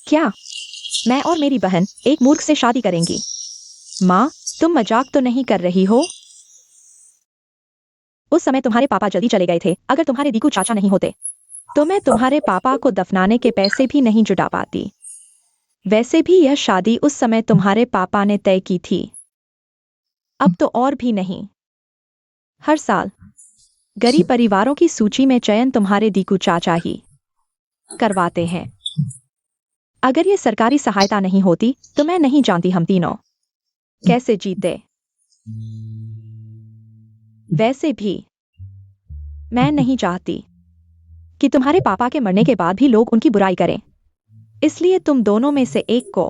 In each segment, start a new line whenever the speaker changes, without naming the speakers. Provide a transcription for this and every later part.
क्या? मैं और मेरी बहन एक मूर्ख से शादी करेंगी? माँ, तुम मजाक तो नहीं कर रही हो? उस समय तुम्हारे पापा जल्दी चले गए थे। अगर तुम्हारे दीकू चाचा नहीं होते तो मैं तुम्हारे पापा को दफनाने के पैसे भी नहीं जुटा पाती। वैसे भी यह शादी उस समय तुम्हारे पापा ने तय की थी, अब तो और भी नहीं। हर साल गरीब परिवारों की सूची में चयन तुम्हारे दीकू चाचा ही करवाते हैं। अगर ये सरकारी सहायता नहीं होती तो मैं नहीं जानती हम तीनों कैसे जीते। वैसे भी मैं नहीं चाहती कि तुम्हारे पापा के मरने के बाद भी लोग उनकी बुराई करें। इसलिए तुम दोनों में से एक को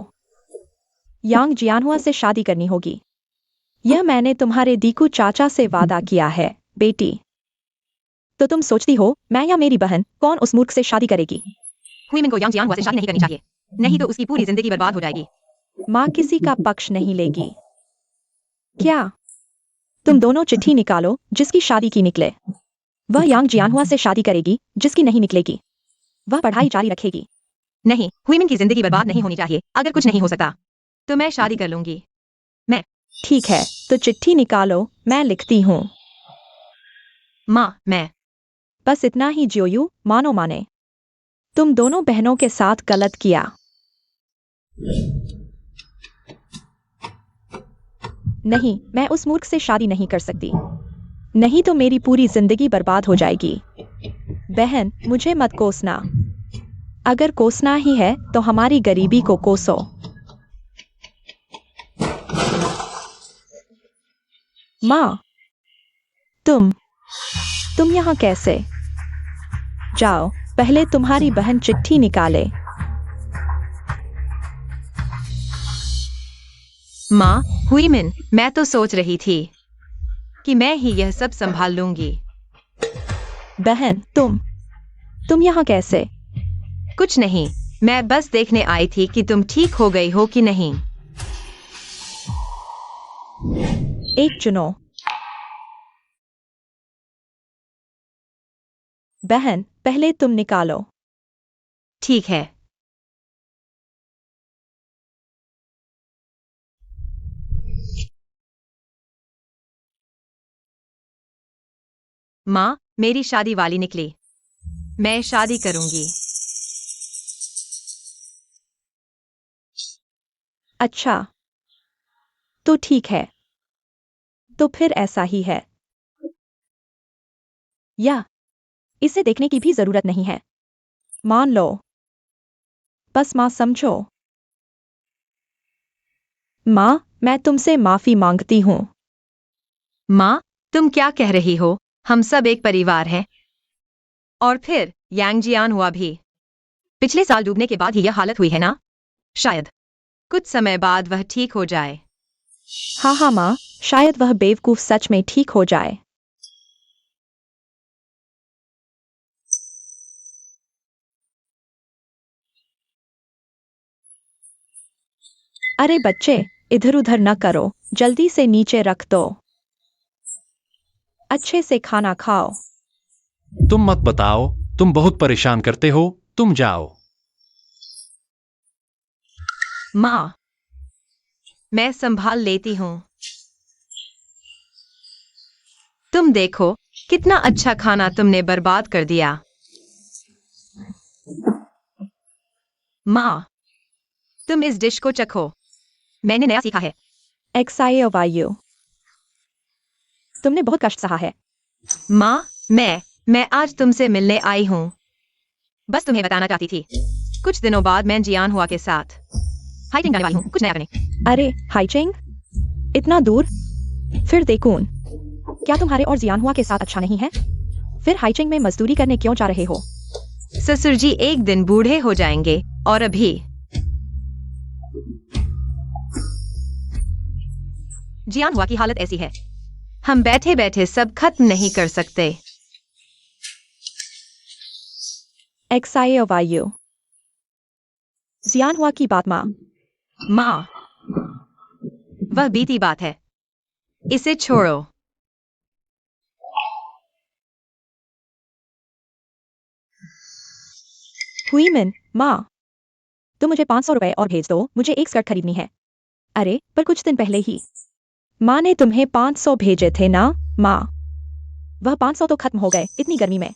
यांग जियानहुआ से शादी करनी होगी। यह मैंने तुम्हारे दीकू चाचा से वादा किया है, बेटी। तो तुम सोचती हो मैं या मेरी बहन कौन उस मूर्ख से शादी करेगी?
हुईमिन को यांग जियानहुआ से शादी नहीं करनी चाहिए, नहीं तो उसकी पूरी जिंदगी बर्बाद हो जाएगी।
माँ किसी का पक्ष नहीं लेगी। क्या? तुम दोनों चिट्ठी निकालो जिसकी शादी की निकले। वह यांग जियानहुआ से शादी करेगी जिसकी नहीं निकलेगी। वह पढ़ाई जारी रखेगी।
नहीं, हुईमिन की जिंदगी बर्बाद नहीं होनी चाहिए। अगर कुछ नहीं हो सकता तो मैं शादी कर लूंगी।
ठीक है, तो चिट्ठी निकालो, मैं लिखती हूँ।
माँ, मैं
बस इतना ही जोयू, मानो माने। तुम दोनों बहनों के साथ गलत किया। नहीं, मैं उस मूर्ख से शादी नहीं कर सकती। नहीं तो मेरी पूरी जिंदगी बर्बाद हो जाएगी। बहन, मुझे मत कोसना। अगर कोसना ही है तो हमारी गरीबी को कोसो। माँ, तुम यहाँ कैसे? जाओ, पहले तुम्हारी बहन चिट्ठी निकाले।
माँ, हुईमिन, मैं तो सोच रही थी कि मैं ही यह सब संभाल लूंगी।
बहन, तुम यहाँ कैसे?
कुछ नहीं, मैं बस देखने आई थी कि तुम ठीक हो गई हो कि नहीं।
एक चुनो। बहन, पहले तुम निकालो।
ठीक है। माँ, मेरी शादी वाली निकली। मैं शादी करूंगी।
अच्छा, तो ठीक है। तो फिर ऐसा ही है। या इसे देखने की भी जरूरत नहीं है। मान लो। बस माँ समझो। माँ, मैं तुमसे माफी मांगती हूँ।
माँ, तुम क्या कह रही हो? हम सब एक परिवार हैं। और फिर यांग जियानहुआ भी। पिछले साल डूबने के बाद ही यह हालत हुई है ना? शायद कुछ समय बाद वह ठीक हो जाए।
हाँ हाँ माँ, शायद वह बेवकूफ सच में ठीक हो जाए। अरे बच्चे, इधर उधर न करो, जल्दी से नीचे रख दो। अच्छे से खाना खाओ।
तुम मत बताओ, तुम बहुत परेशान करते हो, तुम जाओ।
माँ, मैं संभाल लेती हूँ। तुम देखो कितना अच्छा खाना तुमने बर्बाद कर दिया। माँ, तुम इस डिश को चखो। मैंने नया सीखा है।
एक्साइवायु, तुमने बहुत कष्ट सहा है।
माँ, मैं आज तुमसे मिलने आई हूँ। बस तुम्हें बताना चाहती थी। कुछ दिनों बाद मैं जियानहुआ के साथ हाइकिंग जाने वाली हूँ, कुछ नया करने।
अरे हाइचिंग? इतना दूर? फिर देखून, क्या तुम्हारे और जियानहुआ के साथ अच्छा नहीं है? फिर हाइचिंग में मजदूरी करने क्यों जा रहे हो?
ससुर जी एक दिन बूढ़े हो जाएंगे और अभी जियानहुआ की हालत ऐसी है, हम बैठे बैठे सब खत्म नहीं कर सकते।
एक्साइवायु, जियानहुआ की बात माँ।
माँ, वह बीती बात है, इसे छोड़ो।
हुईमिन, माँ, तुम मुझे 500 रुपए और भेज दो, मुझे एक स्कर्ट खरीदनी है। अरे पर कुछ दिन पहले ही माँ ने तुम्हें 500 भेजे थे ना माँ। वह 500 तो खत्म हो गए इतनी गर्मी में।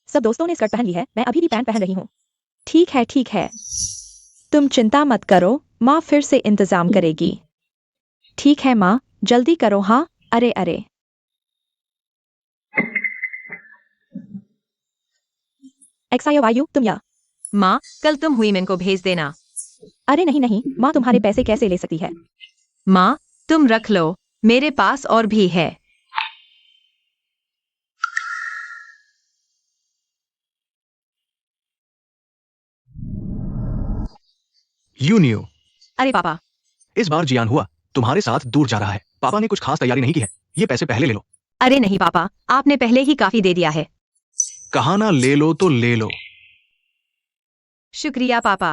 सब दोस्तों ने स्कर्ट पहन ली है, मैं अभी भी पैंट पहन रही हूँ। ठीक है ठीक है, तुम चिंता मत करो, माँ फिर से इंतजाम करेगी। ठीक है माँ, जल्दी करो। हाँ अरे अरे, XIOYU तुम या?
माँ, कल तुम हुईमिन को भेज देना।
अरे नहीं नहीं माँ, तुम्हारे पैसे कैसे ले सकती है?
माँ, तुम रख लो, मेरे पास और भी है।
You new.
अरे पापा,
इस बार जियान हुआ तुम्हारे साथ दूर जा रहा है। पापा ने कुछ खास तैयारी नहीं की है, ये पैसे पहले ले लो।
अरे नहीं पापा, आपने पहले ही काफी दे दिया है।
कहा ना ले लो तो ले लो।
शुक्रिया पापा।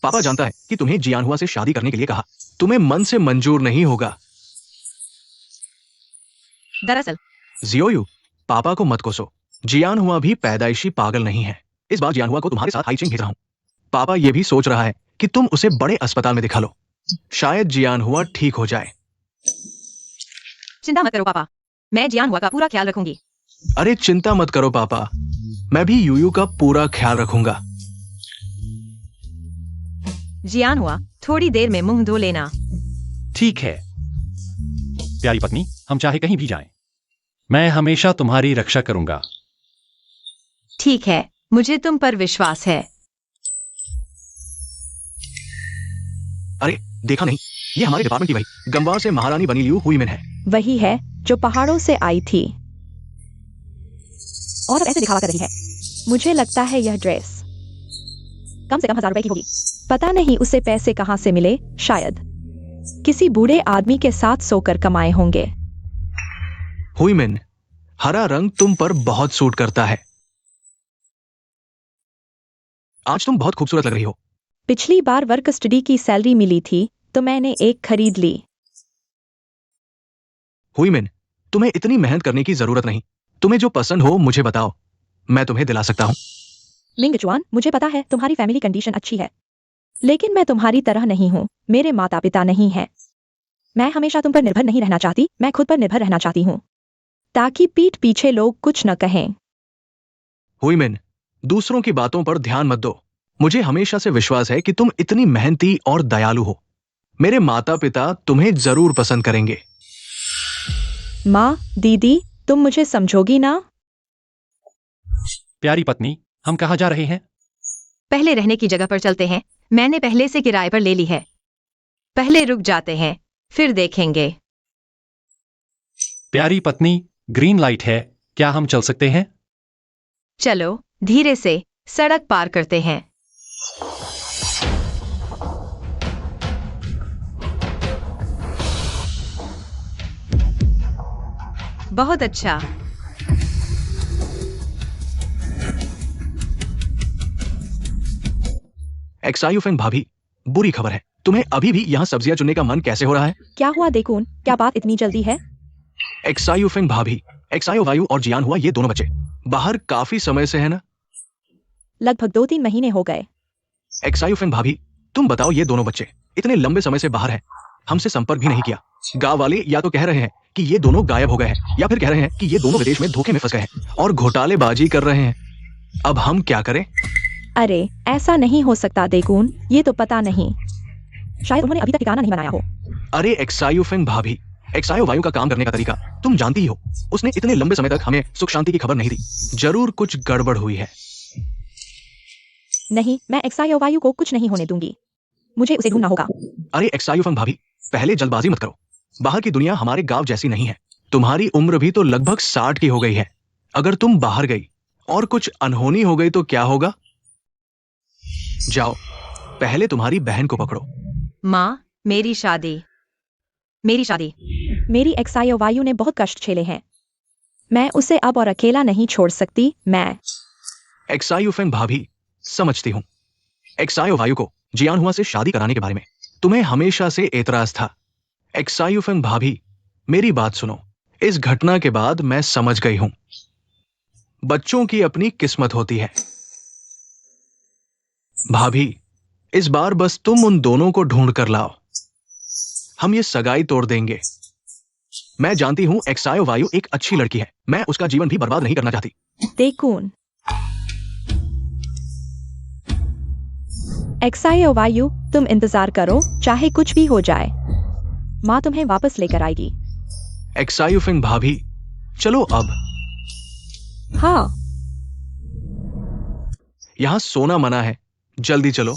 पापा जानता है कि तुम्हें जियान हुआ से शादी करने के लिए कहा, तुम्हें मन से मंजूर नहीं होगा।
दरअसल
जियोयू, पापा को मत कोसो। जियान हुआ भी पैदाइशी पागल नहीं है। इस बार जियान हुआ को तुम्हारे साथ हाईचिंग भेज रहा हूं। पापा ये भी सोच रहा है कि तुम उसे बड़े अस्पताल में दिखा लो, शायद जियान हुआ ठीक हो जाए।
चिंता मत करो पापा, मैं जियान हुआ का पूरा ख्याल रखूंगी।
अरे चिंता मत करो पापा, मैं भी यूयू का पूरा ख्याल रखूंगा।
जियान हुआ, थोड़ी देर में मुंह धो लेना।
ठीक है प्यारी पत्नी, हम चाहे कहीं भी जाएं, मैं हमेशा तुम्हारी रक्षा करूंगा।
ठीक है, मुझे तुम पर विश्वास है।
अरे देखा नहीं, ये हमारे डिपार्टमेंट की वही गंवार से महारानी बनी लियू हुईमिन है।
वही है जो पहाड़ों से आई थी और अब ऐसे दिखावा कर रही है। मुझे लगता है यह ड्रेस कम से कम 1000 रुपए की होगी। पता नहीं उसे पैसे कहां से मिले, शायद किसी बूढ़े आदमी के साथ सोकर कमाए होंगे।
हुईमिन, हरा रंग तुम पर बहुत सूट करता है। आज तुम बहुत खूबसूरत लग रही हो।
पिछली बार वर्क स्टडी की सैलरी मिली थी तो मैंने एक खरीद ली।
हुईमिन, तुम्हें इतनी मेहनत करने की जरूरत नहीं। तुम्हें जो पसंद हो मुझे बताओ, मैं तुम्हें दिला सकता हूं।
मिंगचुआन, मुझे पता है तुम्हारी फैमिली कंडीशन अच्छी है, लेकिन मैं तुम्हारी तरह नहीं हूँ। मेरे माता पिता नहीं हैं। मैं हमेशा तुम पर निर्भर नहीं रहना चाहती, मैं खुद पर निर्भर रहना चाहती हूँ, ताकि पीठ पीछे लोग कुछ न कहें।
हुईमिन, दूसरों की बातों पर ध्यान मत दो। मुझे हमेशा से विश्वास है कि तुम इतनी मेहनती और दयालु हो। मेरे माता पिता तुम्हें जरूर पसंद करेंगे।
माँ, दीदी, तुम मुझे समझोगी ना?
प्यारी पत्नी, हम कहाँ जा रहे हैं?
पहले रहने की जगह पर चलते हैं, मैंने पहले से किराए पर ले ली है। पहले रुक जाते हैं, फिर देखेंगे।
प्यारी पत्नी, ग्रीन लाइट है, क्या हम चल सकते हैं?
चलो धीरे से सड़क पार करते हैं। बहुत अच्छा।
एक्सायुफेन भाभी, बुरी खबर है। तुम्हें अभी भी यहाँ सब्जियां चुनने का मन कैसे हो रहा है?
क्या हुआ देखून, क्या बात इतनी जल्दी है?
एक्सायुफेन भाभी, एक्सायो वायु और जियान हुआ ये दोनों बच्चे बाहर काफी समय से है ना?
लगभग 2-3 महीने हो गए।
एक्सायुफेन भाभी, तुम बताओ, ये दोनों बच्चे इतने लंबे समय से बाहर हैं, हमसे संपर्क भी नहीं किया। गांव वाले या तो कह रहे हैं कि ये दोनों गायब हो गए हैं, या फिर कह रहे हैं कि ये दोनों विदेश में धोखे में फंस गए हैं और घोटालेबाजी कर रहे हैं। अब हम क्या करें?
अरे ऐसा नहीं हो सकता देखून, ये तो पता नहीं, शायद उन्होंने अभी तक ठिकाना नहीं बनाया हो।
अरे एक्सायुफेन भाभी, एक्सायो वायु का काम करने का तरीका तुम जानती ही हो। उसने इतने लंबे समय तक हमें सुख शांति की खबर नहीं दी। जरूर कुछ गड़बड़ हुई है।
नहीं, मैं एक्सायोवायु को कुछ नहीं होने दूंगी, मुझे उसे ढूंढना होगा।
अरे एक्सायुफेन भाभी, पहले जल्दबाजी मत करो। बाहर की दुनिया हमारे गांव जैसी नहीं है। तुम्हारी उम्र भी तो लगभग 60 की हो गई है। अगर तुम बाहर गई और कुछ अनहोनी हो गई तो क्या होगा? जाओ, पहले तुम्हारी बहन को पकड़ो।
माँ, मेरी शादी।
मेरी एक्सायोवायु ने बहुत कष्ट झेले हैं, मैं उसे अब और अकेला नहीं छोड़ सकती। मैं
एक्सायुफेन भाभी, समझती हूँ। एक्सायो वायु को जियान हुआ से शादी कराने के बारे में तुम्हें हमेशा से एतराज था। एक्सायुफेन भाभी, मेरी बात सुनो। इस घटना के बाद मैं समझ गई हूं, बच्चों की अपनी किस्मत होती है। भाभी, इस बार बस तुम उन दोनों को ढूंढ कर लाओ। हम ये सगाई तोड़ देंगे। मैं जानती हूं एक्सायो वायु एक अच्छी लड़की है, मैं उसका जीवन भी बर्बाद नहीं करना चाहती।
देखून एक्सायो वायु, तुम इंतजार करो, चाहे कुछ भी हो जाए माँ तुम्हें वापस लेकर आएगी।
एक्सायो फिंग भाभी, चलो अब।
हाँ,
यहां सोना मना है, जल्दी चलो।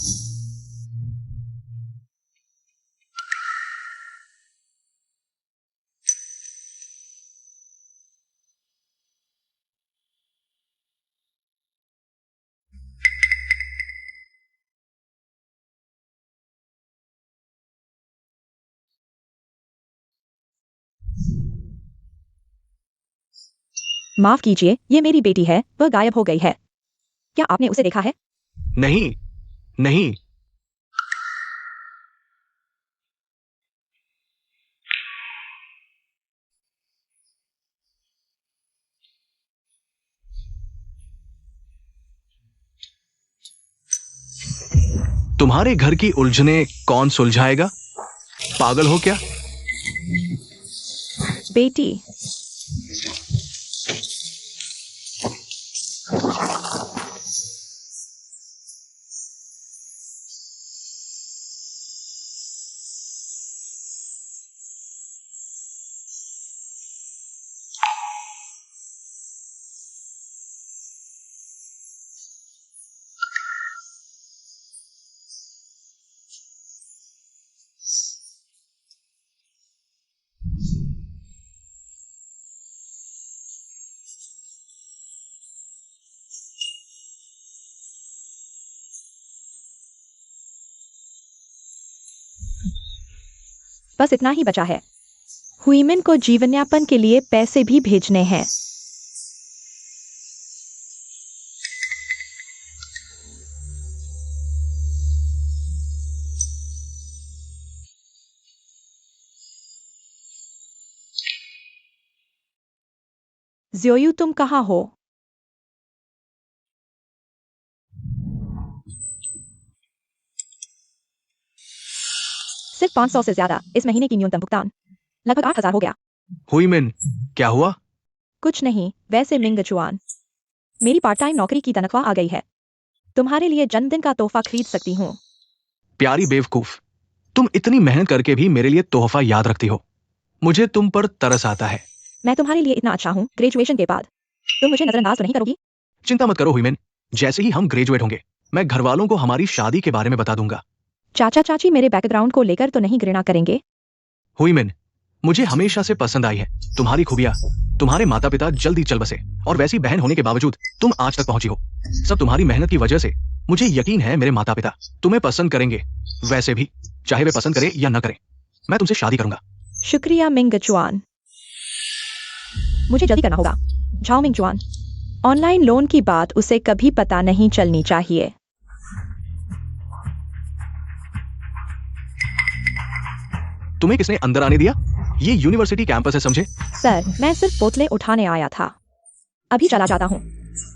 माफ कीजिए, ये मेरी बेटी है, वह गायब हो गई है। क्या आपने उसे देखा है?
नहीं नहीं, तुम्हारे घर की उलझने कौन सुलझाएगा? पागल हो क्या?
बेटी, बस इतना ही बचा है। हुईमिन को जीवनयापन के लिए पैसे भी भेजने हैं। ज़्योयू, तुम कहाँ हो? सिर्फ 500 से ज्यादा इस महीने की न्यूनतम भुगतान, लगभग 8,000 हो गया।
हुईमिन, क्या हुआ?
कुछ नहीं, वैसे मिंगचुआन, मेरी पार्ट टाइम नौकरी की तनख्वाह आ गई है। तुम्हारे लिए जन्मदिन का तोहफा खरीद सकती हूँ।
प्यारी बेवकूफ, तुम इतनी मेहनत करके भी मेरे लिए तोहफा याद रखती हो। मुझे तुम पर तरस आता है।
मैं तुम्हारे लिए इतना अच्छा हूँ, ग्रेजुएशन के बाद तुम मुझे नजरअंदाज तो नहीं करोगी?
चिंता मत करो हुईमिन, जैसे ही हम ग्रेजुएट होंगे मैं घर वालों को हमारी शादी के बारे में बता दूंगा।
चाचा चाची मेरे बैकग्राउंड को लेकर तो नहीं घृणा करेंगे?
हुईमिन, मुझे हमेशा से पसंद आई है तुम्हारी खूबियां। तुम्हारे माता पिता जल्दी चल बसे और वैसी बहन होने के बावजूद तुम आज तक पहुंची हो। सब तुम्हारी मेहनत की वजह से। मुझे यकीन है मेरे माता पिता तुम्हें पसंद करेंगे। वैसे भी चाहे वे पसंद करें या न करें, मैं तुमसे शादी करूंगा।
शुक्रिया मिंगचुआन, मुझे जल्दी करना होगा। झाओ मिंगचुआन, ऑनलाइन लोन की बात उसे कभी पता नहीं चलनी चाहिए।
तुम्हें किसने अंदर आने दिया? ये यूनिवर्सिटी कैंपस है, समझे?
सर, मैं सिर्फ बोतलें उठाने आया था, अभी चला जाता हूँ।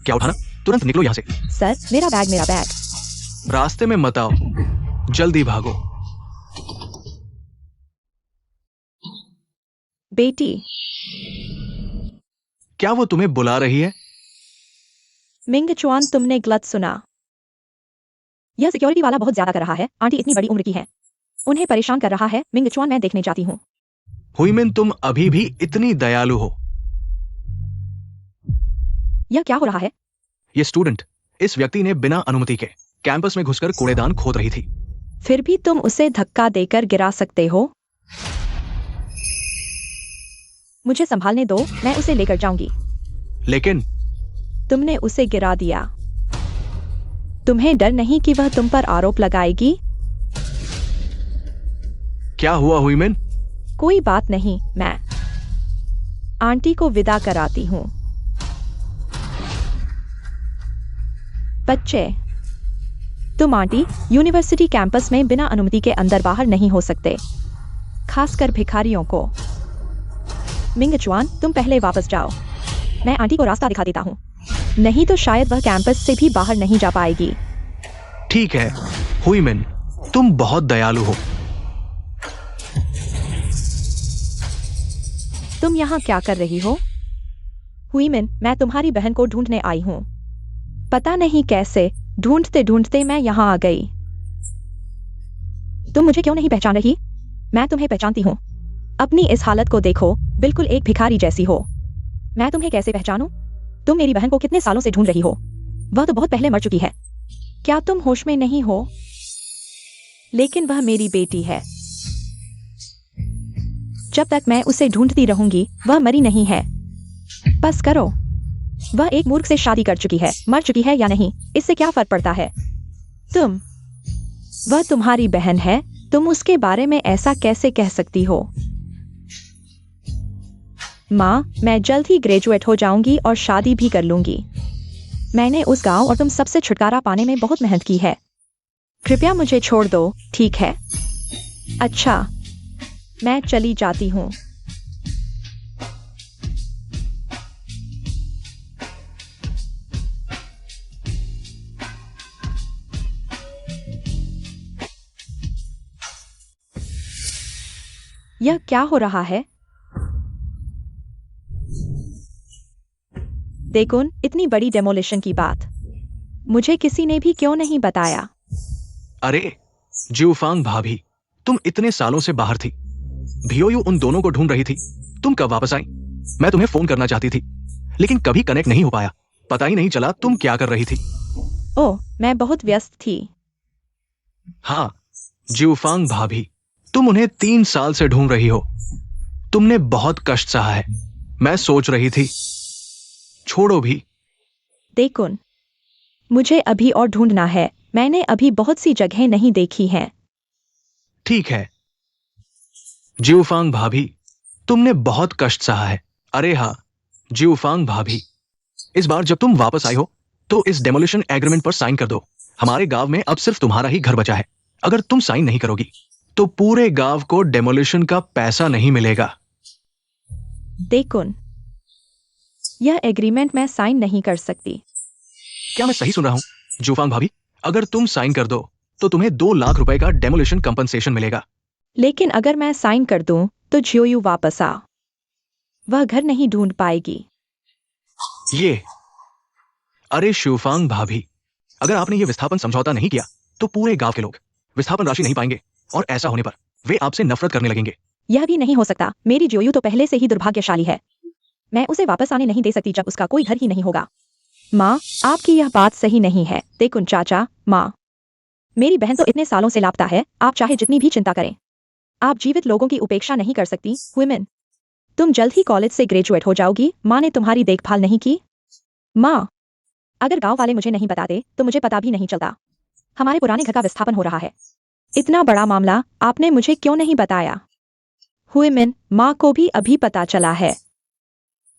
क्या उठाना? तुरंत निकलो यहाँ से।
सर, मेरा बैग।
रास्ते में मत आओ, जल्दी भागो।
बेटी,
क्या वो तुम्हें बुला रही है?
मिंगचुआन, तुमने गलत सुना। यह सिक्योरिटी वाला बहुत ज्यादा कर रहा है। आंटी इतनी बड़ी उम्र की है, उन्हें परेशान कर रहा है। मिंगचुआन, मैं देखने जाती हूँ।
हुईमिन, तुम अभी भी इतनी दयालु हो।
यह क्या हो रहा है?
ये स्टूडेंट, इस व्यक्ति ने बिना अनुमति के कैंपस में घुसकर कूड़ेदान खोद रही थी।
फिर भी तुम उसे धक्का देकर गिरा सकते हो। मुझे संभालने दो, मैं उसे लेकर जाऊंगी।
लेकिन
तुमने उसे गिरा दिया। तुम्हें डर नहीं कि वह तुम पर आरोप लगाएगी?
क्या हुआ हुईमिन?
कोई बात नहीं, मैं आंटी को विदा कराती हूँ। बच्चे, तुम आंटी यूनिवर्सिटी कैंपस में बिना अनुमति के अंदर बाहर नहीं हो सकते, खासकर भिखारियों को। मिंगचुआन, तुम पहले वापस जाओ, मैं आंटी को रास्ता दिखा देता हूँ, नहीं तो शायद वह कैंपस से भी बाहर नहीं जा पाएगी।
ठीक है हुईमिन, तुम बहुत दयालु हो।
तुम यहाँ क्या कर रही हो? हुईमिन, मैं तुम्हारी बहन को ढूंढने आई हूँ। पता नहीं कैसे ढूंढते ढूंढते मैं यहाँ आ गई। तुम मुझे क्यों नहीं पहचान रही? मैं तुम्हें पहचानती हूँ। अपनी इस हालत को देखो, बिल्कुल एक भिखारी जैसी हो। मैं तुम्हें कैसे पहचानूं? तुम मेरी बहन को कितने सालों से ढूंढ रही हो? वह तो बहुत पहले मर चुकी है। क्या तुम होश में नहीं हो? लेकिन वह मेरी बेटी है। जब तक मैं उसे ढूंढती रहूंगी, वह मरी नहीं है। बस करो। वह एक मूर्ख से शादी कर चुकी है, मर चुकी है या नहीं, इससे क्या फर्क पड़ता है? वह तुम्हारी बहन है, तुम उसके बारे में ऐसा कैसे कह सकती हो? माँ, मैं जल्द ही ग्रेजुएट हो जाऊंगी और शादी भी कर लूंगी। मैंने उस गांव और तुम सबसे छुटकारा पाने में बहुत मेहनत की है। कृपया मुझे छोड़ दो, ठीक है? अच्छा, मैं चली जाती हूँ। यह क्या हो रहा है? देखुन, इतनी बड़ी डेमोलिशन की बात मुझे किसी ने भी क्यों नहीं बताया?
अरे ज्यूफांग भाभी, तुम इतने सालों से बाहर थी। भियोयू उन दोनों को ढूंढ रही थी। तुम कब वापस आई? मैं तुम्हें फोन करना चाहती थी, लेकिन कभी कनेक्ट नहीं हो पाया। पता ही नहीं चला तुम क्या कर रही थी।
ओह, मैं बहुत व्यस्त थी।
हाँ, ज्यूफांग भाभी, तुम उन्हें 3 साल से ढूंढ रही हो। तुमने बहुत कष्ट सहा है। मैं सोच रही थी, छोड़ो भी।
देखुन, मुझे अभी और ढूंढना है। मैंने अभी बहुत सी जगहें नहीं देखी हैं।
ठीक है ज्यूफांग भाभी, तुमने बहुत कष्ट सहा है। अरे हाँ ज्यूफांग भाभी, इस बार जब तुम वापस आई हो तो इस डेमोलिशन एग्रीमेंट पर साइन कर दो। हमारे गांव में अब सिर्फ तुम्हारा ही घर बचा है। अगर तुम साइन नहीं करोगी तो पूरे गांव को डेमोलिशन का पैसा नहीं मिलेगा।
देखुन, यह एग्रीमेंट मैं साइन नहीं कर सकती।
क्या मैं सही सुन रहा हूं ज्यूफांग भाभी? अगर तुम साइन कर दो तो तुम्हें 2 लाख रुपए का डेमोलिशन कंपनसेशन मिलेगा।
लेकिन अगर मैं साइन कर दूं तो ज्योयू वापस आ, वह घर नहीं ढूंढ पाएगी।
ये अरे शिवफांग भाभी, अगर आपने ये विस्थापन समझौता नहीं किया तो पूरे गांव के लोग विस्थापन राशि नहीं पाएंगे और ऐसा होने पर वे आपसे नफरत करने लगेंगे।
यह भी नहीं हो सकता। मेरी ज्योयू तो पहले से ही दुर्भाग्यशाली है। मैं उसे वापस आने नहीं दे सकती जब उसका कोई घर ही नहीं होगा। माँ, आपकी यह बात सही नहीं है। देखुन चाचा, माँ, मेरी बहन तो इतने सालों से लापता है। आप चाहे जितनी भी चिंता करें, आप जीवित लोगों की उपेक्षा नहीं कर सकती। वुमेन, तुम जल्द ही कॉलेज से ग्रेजुएट हो जाओगी। माँ ने तुम्हारी देखभाल नहीं की। माँ, अगर गांव वाले मुझे नहीं बताते तो मुझे पता भी नहीं चलता। हमारे पुराने घर का विस्थापन हो रहा है। इतना बड़ा मामला आपने मुझे क्यों नहीं बताया? हुईमिन, माँ को भी अभी पता चला है।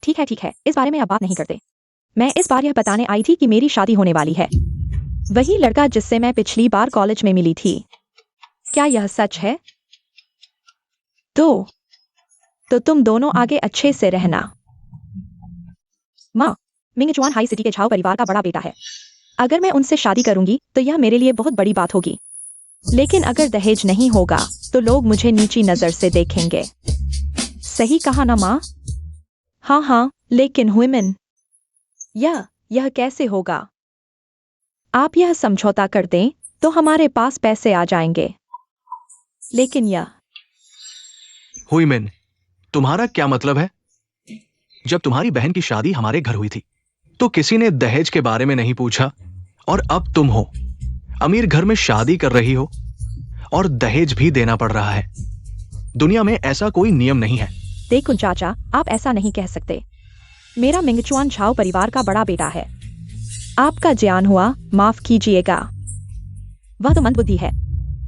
ठीक है, इस बारे में अब बात नहीं करते। मैं इस बार यह बताने आई थी कि मेरी शादी होने वाली है। वही लड़का जिससे मैं पिछली बार कॉलेज में मिली थी। क्या यह सच है? तो तुम दोनों आगे अच्छे से रहना। माँ, मिंगचुआन हाई सिटी के झाओ परिवार का बड़ा बेटा है। अगर मैं उनसे शादी करूंगी तो यह मेरे लिए बहुत बड़ी बात होगी। लेकिन अगर दहेज नहीं होगा तो लोग मुझे नीची नजर से देखेंगे। सही कहा ना माँ? हाँ, लेकिन हुईमिन, यह कैसे होगा? आप यह समझौता कर दें तो हमारे पास पैसे आ जाएंगे। लेकिन यह
हुईमिन, तुम्हारा क्या मतलब है? जब तुम्हारी बहन की शादी हमारे घर हुई थी तो किसी ने दहेज के बारे में नहीं पूछा, और अब तुम हो अमीर घर में शादी कर रही हो और दहेज भी देना पड़ रहा है। दुनिया में ऐसा कोई नियम नहीं है।
देखो चाचा, आप ऐसा नहीं कह सकते। मेरा मिंगचुआन झाओ परिवार का बड़ा बेटा है। आपका ज्ञान हुआ, माफ कीजिएगा। वह तो मंदबुद्धि है।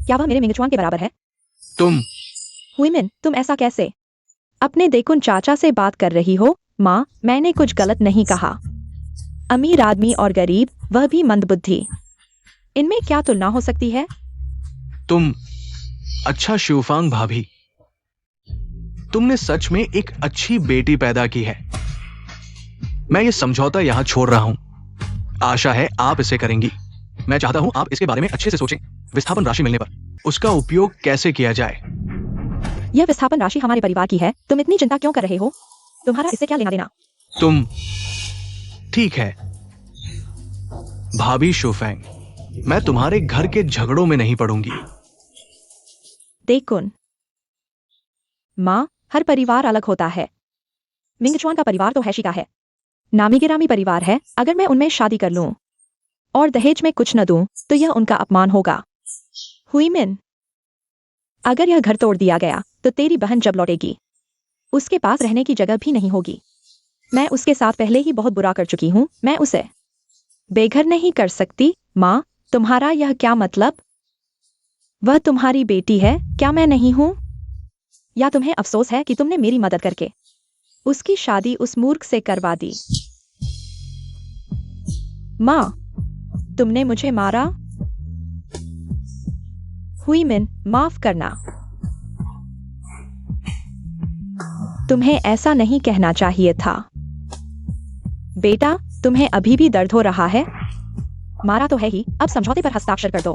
क्या वह मेरे मिंगचुआन के बराबर है?
तुम
हुईमिन, तुम ऐसा कैसे अपने देखुन चाचा से बात कर रही हो? माँ, मैंने कुछ गलत नहीं कहा। अमीर आदमी और गरीब, वह भी मंदबुद्धि, इनमें क्या तुलना हो सकती है?
तुम अच्छा शिवफांग भाभी, तुमने सच में एक अच्छी बेटी पैदा की है। मैं ये समझौता यहां छोड़ रहा हूं। आशा है आप इसे करेंगी। मैं चाहता हूं आप इसके बारे में अच्छे से सोचें विस्थापन राशि मिलने पर उसका उपयोग कैसे किया जाए?
यह विस्थापन राशि हमारे परिवार की है, तुम इतनी चिंता क्यों कर रहे हो? तुम्हारा इससे क्या लेना देना?
तुम ठीक है भाभी शोफेंग, मैं तुम्हारे घर के झगड़ों में नहीं पड़ूंगी।
देखुन माँ, हर परिवार अलग होता है। मिंगचुआन का परिवार तो हैशी का है, नामी गिरामी परिवार है। अगर मैं उनमें शादी कर लूं और दहेज में कुछ न दूं तो यह उनका अपमान होगा। हुईमिन, अगर यह घर तोड़ दिया गया तो तेरी बहन जब लौटेगी उसके पास रहने की जगह भी नहीं होगी। मैं उसके साथ पहले ही बहुत बुरा कर चुकी हूं, मैं उसे बेघर नहीं कर सकती। माँ, तुम्हारा यह क्या मतलब? वह तुम्हारी बेटी है, क्या मैं नहीं हूं? या तुम्हें अफसोस है कि तुमने मेरी मदद करके उसकी शादी उस मूर्ख से करवा दी? माँ, तुमने मुझे मारा। हुईमिन, माफ करना, तुम्हें ऐसा नहीं कहना चाहिए था। बेटा, तुम्हें अभी भी दर्द हो रहा है? मारा तो है ही, अब समझौते पर हस्ताक्षर कर दो।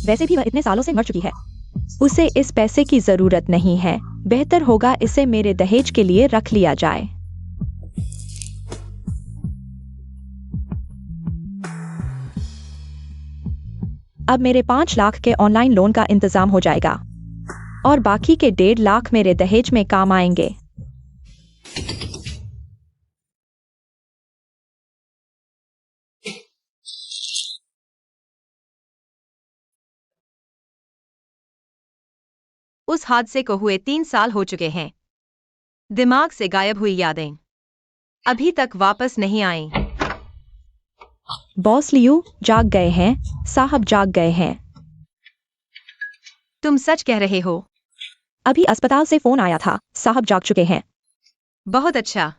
वैसे भी वह इतने सालों से मर चुकी है, उसे इस पैसे की जरूरत नहीं है। बेहतर होगा इसे मेरे दहेज के लिए रख लिया जाए। अब मेरे 5 लाख के ऑनलाइन लोन का इंतजाम हो जाएगा और बाकी के 1.5 लाख मेरे दहेज में काम आएंगे।
उस हादसे को हुए 3 साल हो चुके हैं। दिमाग से गायब हुई यादें अभी तक वापस नहीं आई।
बॉस लियू जाग गए हैं, साहब जाग गए हैं।
तुम सच कह रहे हो?
अभी अस्पताल से फोन आया था, साहब जाग चुके हैं।
बहुत अच्छा,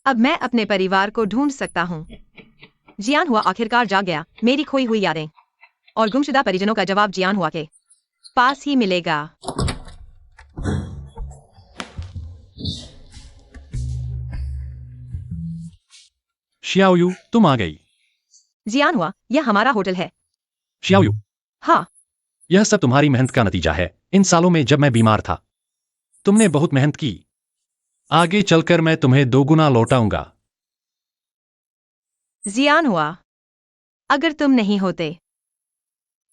अब मैं अपने परिवार को ढूंढ सकता हूँ। जियान हुआ आखिरकार जाग गया। मेरी खोई हुई यादें और गुमशुदा परिजनों का जवाब जियान हुआ के पास ही मिलेगा।
शियाओयू, तुम आ गई।
जियान हुआ, यह हमारा होटल है।
शियाओयू,
हाँ,
यह सब तुम्हारी मेहनत का नतीजा है। इन सालों में जब मैं बीमार था, तुमने बहुत मेहनत की। आगे चलकर मैं तुम्हें 2 गुना लौटाऊंगा।
जियान हुआ, अगर तुम नहीं होते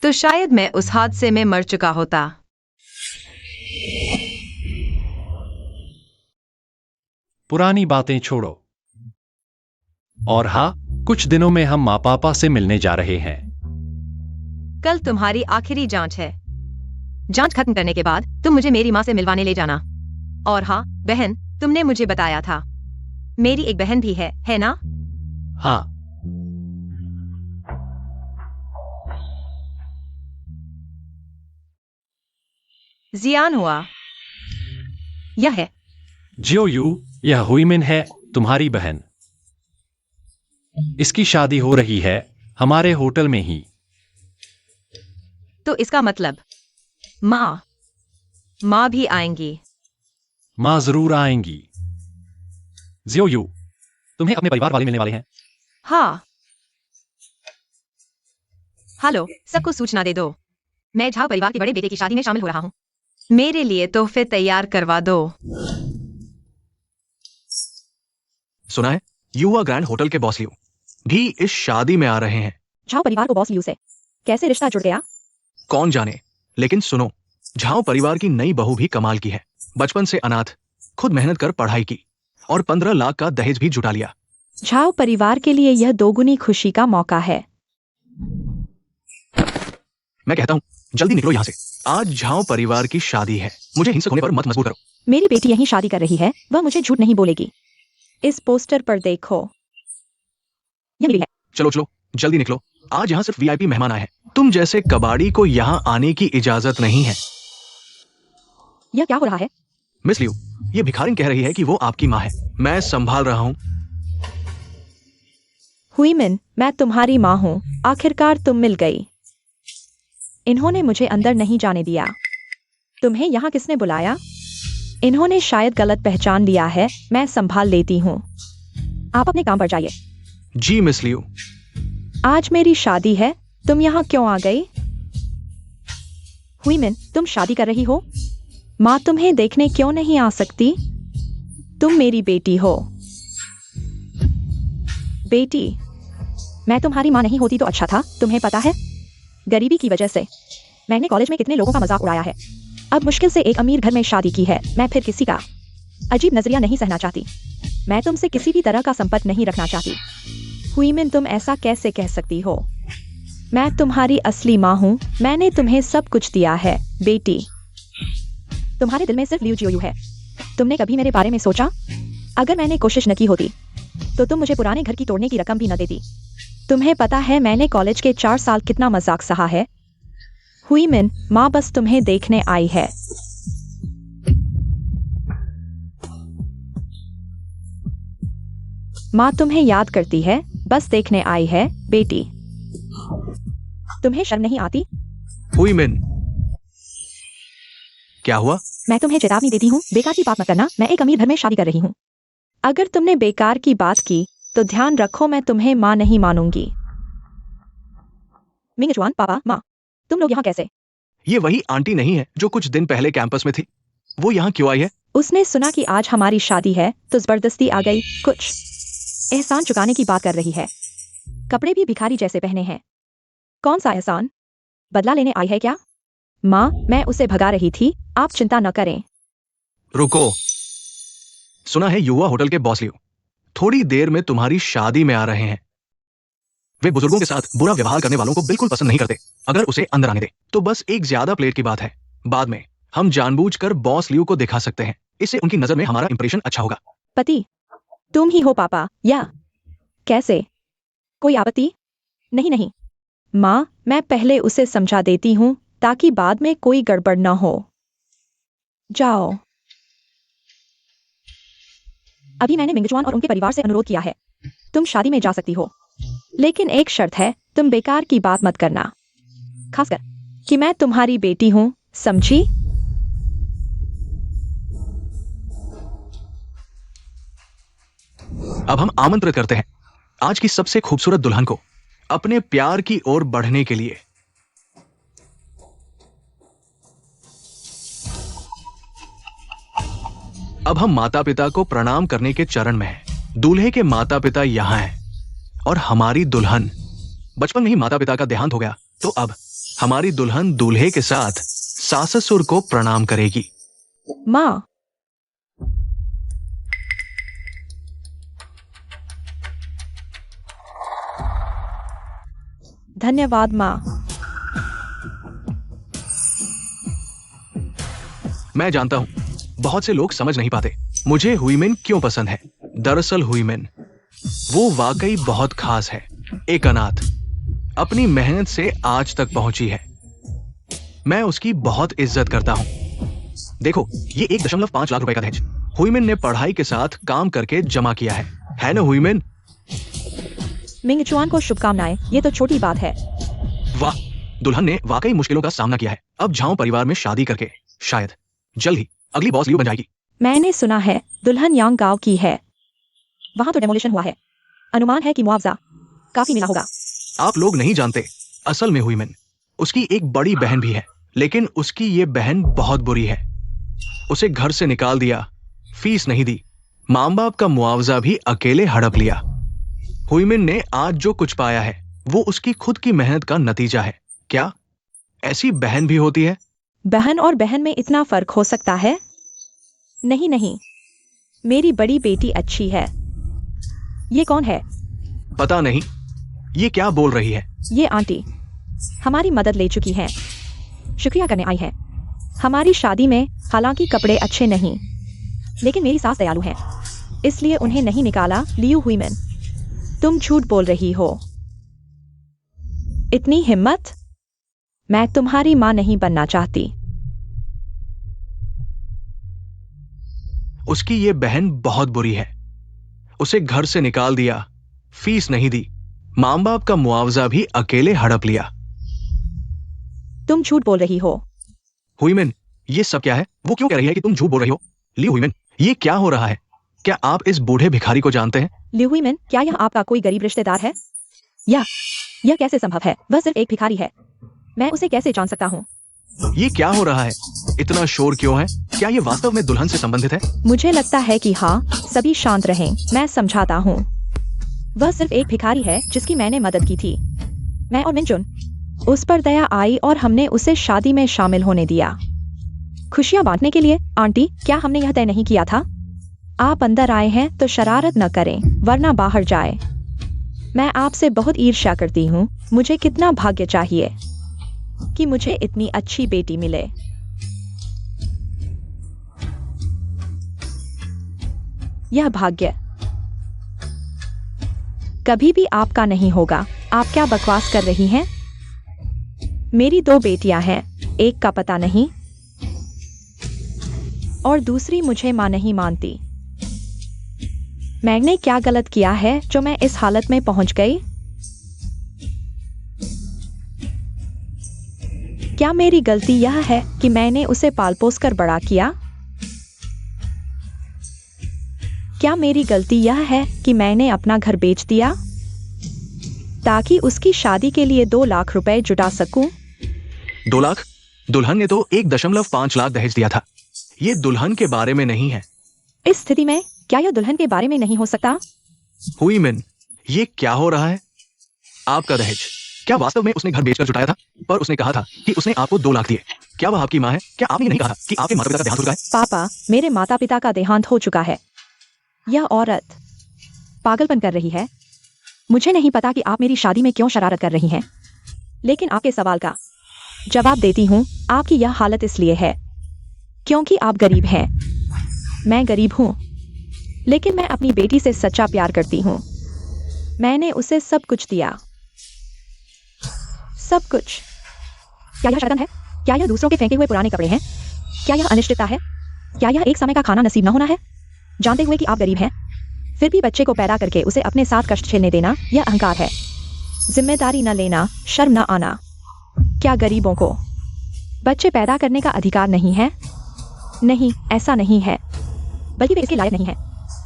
तो शायद मैं उस हादसे में मर चुका होता।
पुरानी बातें छोड़ो। और हाँ, कुछ दिनों में हम माँ पापा से मिलने जा रहे हैं।
कल तुम्हारी आखिरी जांच है। जांच खत्म करने के बाद तुम मुझे मेरी माँ से मिलवाने ले जाना। और हाँ बहन, तुमने मुझे बताया था मेरी एक बहन भी है ना?
हाँ,
जियान हुआ, यह है
जियोयू, यह हुईमिन है, तुम्हारी बहन। इसकी शादी हो रही है हमारे होटल में ही।
तो इसका मतलब माँ भी आएंगी।
माँ जरूर आएंगी। जियोयू, तुम्हें अपने परिवार वाले मिलने वाले हैं।
हाँ, हेलो, सबको सूचना दे दो। मैं झाओ परिवार के बड़े बेटे की शादी में शामिल हो रहा हूँ। मेरे लिए तोहफे तैयार करवा दो।
सुना है, युवा ग्रैंड होटल के बॉस लियू भी इस शादी में आ रहे हैं।
झाओ परिवार को बॉस लियू से कैसे रिश्ता जुड़ गया?
कौन जाने, लेकिन सुनो, झाओ परिवार की नई बहू भी कमाल की है। बचपन से अनाथ, खुद मेहनत कर पढ़ाई की और 15 लाख का दहेज भी जुटा लिया।
झाओ परिवार के लिए यह दोगुनी खुशी का मौका है।
मैं कहता हूँ जल्दी निकलो यहाँ से। आज झाओ परिवार की शादी है, मुझे हिंसक होने पर मत मजबूर करो।
मेरी बेटी यहीं शादी कर रही है, वह मुझे झूठ नहीं बोलेगी। इस पोस्टर पर देखो, यह मेरी है।
चलो चलो जल्दी निकलो, आज यहाँ सिर्फ वीआईपी मेहमान आए हैं। तुम जैसे कबाड़ी को यहाँ आने की इजाजत नहीं है।
यह क्या हो रहा है?
मिस लियू, ये भिखारिन कह रही है कि वो आपकी माँ है। मैं संभाल रहा हूँ।
हुईमिन, मैं तुम्हारी माँ हूँ, आखिरकार तुम मिल गई। इन्होंने मुझे अंदर नहीं जाने दिया। तुम्हें यहाँ किसने बुलाया? इन्होंने शायद गलत पहचान लिया है, मैं संभाल लेती हूँ। आप अपने काम पर जाइए।
जी मिस लियू।
आज मेरी शादी है, तुम यहाँ क्यों आ गई? हुईमिन, तुम शादी कर रही हो? माँ तुम्हें देखने क्यों नहीं आ सकती? तुम मेरी बेटी हो। बेटी, मैं तुम्हारी माँ नहीं होती तो अच्छा था। तुम्हें पता है, गरीबी की वजह से मैंने कॉलेज में कितने लोगों का मजाक उड़ाया है। अब मुश्किल से एक अमीर घर में शादी की है। मैं फिर किसी का अजीब नजरिया नहीं सहना चाहती। मैं तुमसे किसी भी तरह का संपर्क नहीं रखना चाहती। हुईमिन, तुम ऐसा कैसे कह सकती हो? मैं तुम्हारी असली माँ हूँ। मैंने तुम्हें सब कुछ दिया है। बेटी, तुम्हारे दिल में सिर्फ लियू जियोयू है। तुमने कभी मेरे बारे में सोचा? अगर मैंने कोशिश न की होती तो तुम मुझे पुराने घर की तोड़ने की रकम भी न देती। तुम्हें पता है मैंने कॉलेज के 4 साल कितना मजाक सहा है? हुईमिन, माँ बस तुम्हें देखने आई है। माँ तुम्हें याद करती है, बस देखने आई है। बेटी, तुम्हें शर्म नहीं आती?
हुईमिन, क्या हुआ?
मैं तुम्हें चेतावनी देती हूँ, बेकार की बात मत करना। मैं एक अमीर घर में शादी कर रही हूँ। अगर तुमने बेकार की बात की तो ध्यान रखो मैं तुम्हें माँ नहीं मानूंगी। मिंगजुआन, पापा, माँ, तुम लोग यहाँ कैसे?
ये वही आंटी नहीं है जो कुछ दिन पहले कैंपस में थी? वो यहाँ क्यों आई है?
उसने सुना कि आज हमारी शादी है तो जबरदस्ती आ गई। कुछ एहसान चुकाने की बात कर रही है। कपड़े भी भिखारी जैसे पहने हैं। कौन सा एहसान? बदला लेने आई है क्या? माँ, मैं उसे भगा रही थी, आप चिंता न करें।
रुको, सुना है युवा होटल के बॉस लियो थोड़ी देर में तुम्हारी शादी में आ रहे हैं। वे बुजुर्गों के साथ बुरा व्यवहार करने वालों को बिल्कुल पसंद नहीं करते। अगर उसे अंदर आने दे तो बस एक ज्यादा प्लेट की बात है। बाद में हम जानबूझकर बॉस लियो को दिखा सकते हैं। इससे उनकी नजर में हमारा इंप्रेशन अच्छा होगा।
पति, तुम ही हो पापा, या कैसे? कोई आपत्ति? नहीं नहीं माँ, मैं पहले उसे समझा देती हूँ ताकि बाद में कोई गड़बड़ न हो। जाओ। अभी मैंने मिंगजुआन और उनके परिवार से अनुरोध किया है। तुम शादी में जा सकती हो, लेकिन एक शर्त है, तुम बेकार की बात मत करना, खासकर कि मैं तुम्हारी बेटी हूं, समझी?
अब हम आमंत्रित करते हैं आज की सबसे खूबसूरत दुल्हन को अपने प्यार की ओर बढ़ने के लिए। अब हम माता पिता को प्रणाम करने के चरण में हैं। दूल्हे के माता पिता यहां हैं और हमारी दुल्हन, बचपन में ही माता पिता का देहांत हो गया तो अब हमारी दुल्हन दूल्हे के साथ सास ससुर को प्रणाम करेगी।
माँ, धन्यवाद माँ।
मैं जानता हूं बहुत से लोग समझ नहीं पाते मुझे हुईमिन क्यों पसंद है। दरअसल हुईमिन वो वाकई बहुत खास है। एक अनाथ अपनी मेहनत से आज तक पहुंची है। मैं उसकी बहुत इज्जत करता हूं। देखो, ये 1.5 लाख रुपए का दहेज हुईमिन ने पढ़ाई के साथ काम करके जमा किया है ना हुईमिन?
मिंगजुआन को शुभकामनाएं। ये तो छोटी बात है।
वाह, दुल्हन ने वाकई मुश्किलों का सामना किया है। अब झाओ परिवार में शादी करके शायद जल्द ही अगली बॉस लियो बन जाएगी।
मैंने सुना है दुल्हन यांग गांव की है। वहां तो डेमोलिशन हुआ है। अनुमान है कि मुआवजा काफी मिला होगा।
आप लोग नहीं जानते, असल में हुईमिन उसकी एक बड़ी बहन भी है, लेकिन उसकी ये बहन बहुत बुरी है। उसे घर से निकाल दिया, फीस नहीं दी, माँ बाप का मुआवजा भी अकेले हड़प लिया। हुईमिन ने आज जो कुछ पाया है वो उसकी खुद की मेहनत का नतीजा है। क्या ऐसी बहन भी होती है?
बहन और बहन में इतना फर्क हो सकता है? नहीं नहीं, मेरी बड़ी बेटी अच्छी है। ये कौन है?
पता नहीं, ये क्या बोल रही है?
ये आंटी हमारी मदद ले चुकी हैं, शुक्रिया करने आई है हमारी शादी में। हालांकि कपड़े अच्छे नहीं, लेकिन मेरी सास दयालु है, इसलिए उन्हें नहीं निकाला। लियू हुईमिन, तुम झूठ बोल रही हो। इतनी हिम्मत? मैं तुम्हारी मां नहीं बनना चाहती।
उसकी ये बहन बहुत बुरी है। उसे घर से निकाल दिया, फीस नहीं दी, माँ बाप का मुआवजा भी अकेले हड़प लिया।
तुम झूठ बोल रही हो।
हुईमिन, ये सब क्या है? वो क्यों कह रही है कि तुम झूठ बोल रही हो? लियू हुईमिन, ये क्या हो रहा है? क्या आप इस बूढ़े भिखारी को जानते हैं?
लियू हुईमिन, क्या यह आपका कोई गरीब रिश्तेदार है? या यह कैसे संभव है? वह सिर्फ एक भिखारी है। मैं उसे कैसे जान सकता हूँ?
ये क्या हो रहा है? इतना शोर क्यों है? क्या ये वास्तव में दुल्हन से संबंधित है?
मुझे लगता है कि हाँ, सभी शांत रहें, मैं समझाता हूँ। वह सिर्फ एक भिखारी है जिसकी मैंने मदद की थी। मैं और मिनजुन। उस पर दया आई और हमने उसे शादी में शामिल होने दिया, खुशियां बांटने के लिए। आंटी, क्या हमने यह तय नहीं किया था? आप अंदर आए हैं तो शरारत न करें, वरना बाहर जाए। मैं आपसे बहुत ईर्ष्या करती हूँ। मुझे कितना भाग्य चाहिए कि मुझे इतनी अच्छी बेटी मिले। यह भाग्य कभी भी आपका नहीं होगा। आप क्या बकवास कर रही हैं? मेरी 2 बेटियां हैं, एक का पता नहीं और दूसरी मुझे मां नहीं मानती। मैंने क्या गलत किया है जो मैं इस हालत में पहुंच गई? क्या मेरी गलती यह है कि मैंने उसे पाल पोस कर बड़ा किया? क्या मेरी गलती यह है कि मैंने अपना घर बेच दिया ताकि उसकी शादी के लिए 2 लाख रुपए जुटा सकूं?
2 लाख? दुल्हन ने तो 1.5 लाख दहेज दिया था। ये दुल्हन के बारे में नहीं है।
इस स्थिति में क्या यह दुल्हन के बारे में नहीं हो सकता?
हुई मिन, ये क्या हो रहा है? आपका दहेज, क्या वास्तव में उसने घर बेचकर जुटाया था? पर उसने कहा था कि उसने आपको 2 लाख दिए। क्या वह आपकी माँ है? क्या आपने नहीं कहा कि आपके माता पिता का देहांत हो चुका है?
पापा, मेरे माता पिता का देहांत हो चुका है। यह औरत पागलपन कर रही है। मुझे नहीं पता कि आप मेरी शादी में क्यों शरारत कर रही हैं, लेकिन आपके सवाल का जवाब देती हूँ। आपकी यह हालत इसलिए है क्योंकि आप गरीब हैं। मैं गरीब हूँ, लेकिन मैं अपनी बेटी से सच्चा प्यार करती हूँ। मैंने उसे सब कुछ दिया, सब कुछ। क्या यह शर्म है? क्या यह दूसरों के फेंके हुए पुराने कपड़े हैं? क्या यह अनिश्चितता है? क्या यह एक समय का खाना नसीब न होना है? जानते हुए कि आप गरीब हैं, फिर भी बच्चे को पैदा करके उसे अपने साथ कष्ट झेलने देना, यह अहंकार है। जिम्मेदारी न लेना, शर्म न आना। क्या गरीबों को बच्चे पैदा करने का अधिकार नहीं है? नहीं, ऐसा नहीं है, बल्कि वे इसके लायक नहीं है।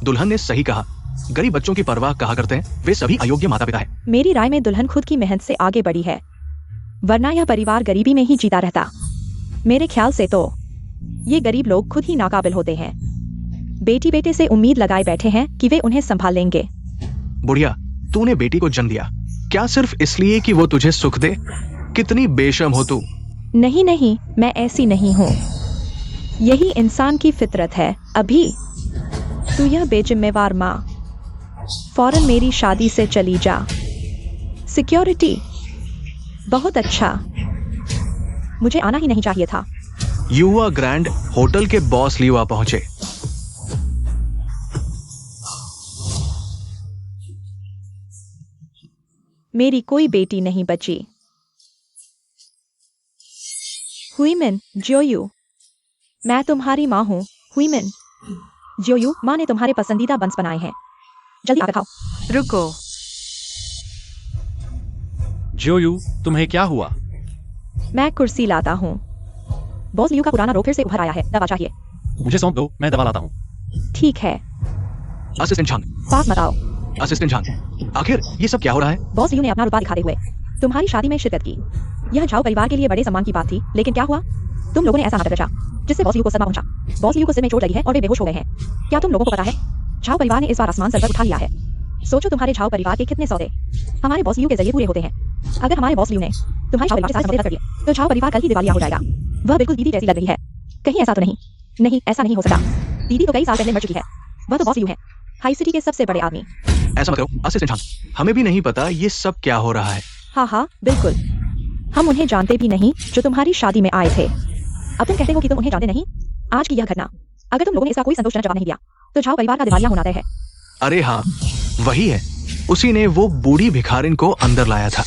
दुल्हन ने सही कहा। गरीब बच्चों की परवाह कहा करते हैं वे सभी अयोग्य माता पिता हैं।
मेरी राय में दुल्हन खुद की मेहनत से आगे बढ़ी है, वरना यह परिवार गरीबी में ही जीता रहता। मेरे ख्याल से तो ये गरीब लोग खुद ही नाकाबिल होते हैं। बेटी बेटे से उम्मीद लगाए बैठे हैं कि वे उन्हें संभाल लेंगे।
बुढ़िया, तूने बेटी को जन्म दिया क्या सिर्फ इसलिए कि वो तुझे सुख दे? कितनी बेशर्म हो तू।
नहीं नहीं, मैं ऐसी नहीं हूँ। यही इंसान की फितरत है। अभी तू यह बेजिम्मेवार माँ, फौरन मेरी शादी से चली जा। सिक्योरिटी, बहुत अच्छा, मुझे आना ही नहीं चाहिए था।
युवा ग्रैंड होटल के बॉस लिवा पहुंचे।
मेरी कोई बेटी नहीं बची। हुईमिन, जोयू, मैं तुम्हारी माँ हूँ। हुईमिन, जोयू, माँ ने तुम्हारे पसंदीदा बंस बनाए हैं, जल्दी आकर खाओ।
रुको,
जोयू, तुम्हें क्या हुआ?
मैं कुर्सी लाता हूँ। बॉस लियू का पुराना रोग फिर से उभर आया है, दवा चाहिए।
मुझे सौंप दो, मैं दवा लाता हूँ।
ठीक है,
असिस्टेंट झांग,
पास मत आओ।
असिस्टेंट झांग, आखिर ये सब क्या हो रहा है?
बॉस लियू ने अपना रुपा दिखाते हुए तुम्हारी शादी में शिरकत की। यह झाओ परिवार के लिए बड़े सम्मान की बात थी, लेकिन क्या हुआ? तुम लोगों ने ऐसा नाटक रचा जिससे बॉस लियू को सदमा पहुंचा। बॉस लियू को सिर में चोट लगी है और वे बेहोश हो गए हैं। क्या तुम लोगों को पता है, झाओ परिवार ने इस बार आसमान सर पर उठा लिया है। सोचो तुम्हारे झाओ परिवार के कितने सौदे हमारे बॉस लियू के जरिए पूरे होते हैं। अगर हमारे बॉस लियू ने तुम्हारे झाओ परिवार के साथ सौदे रद्द कर दिए तो झाओ परिवार कल ही दिवालिया हो जाएगा। वह बिल्कुल दीदी जैसी लग रही है। कहीं ऐसा तो नहीं? नहीं, ऐसा नहीं हो सकता। दीदी तो कई साल पहले मर चुकी है। वह तो बॉस लियू है, हाई सिटी के सबसे बड़े आदमी।
ऐसा मत करो असिस्टेंट झांग, हमें भी नहीं पता ये सब क्या हो रहा है।
हाँ हाँ बिल्कुल, हम उन्हें जानते भी नहीं जो तुम्हारी शादी में आए थे। अब तुम कहते हो कि तुम उन्हें जानते नहीं। आज की यह घटना, अगर तुम लोगों ने इसका कोई संतोषजनक जवाब नहीं दिया तो झाओ परिवार का दिवालिया होना तय है।
अरे हाँ, वही है, उसी ने वो बूढ़ी भिखारिन को अंदर लाया था।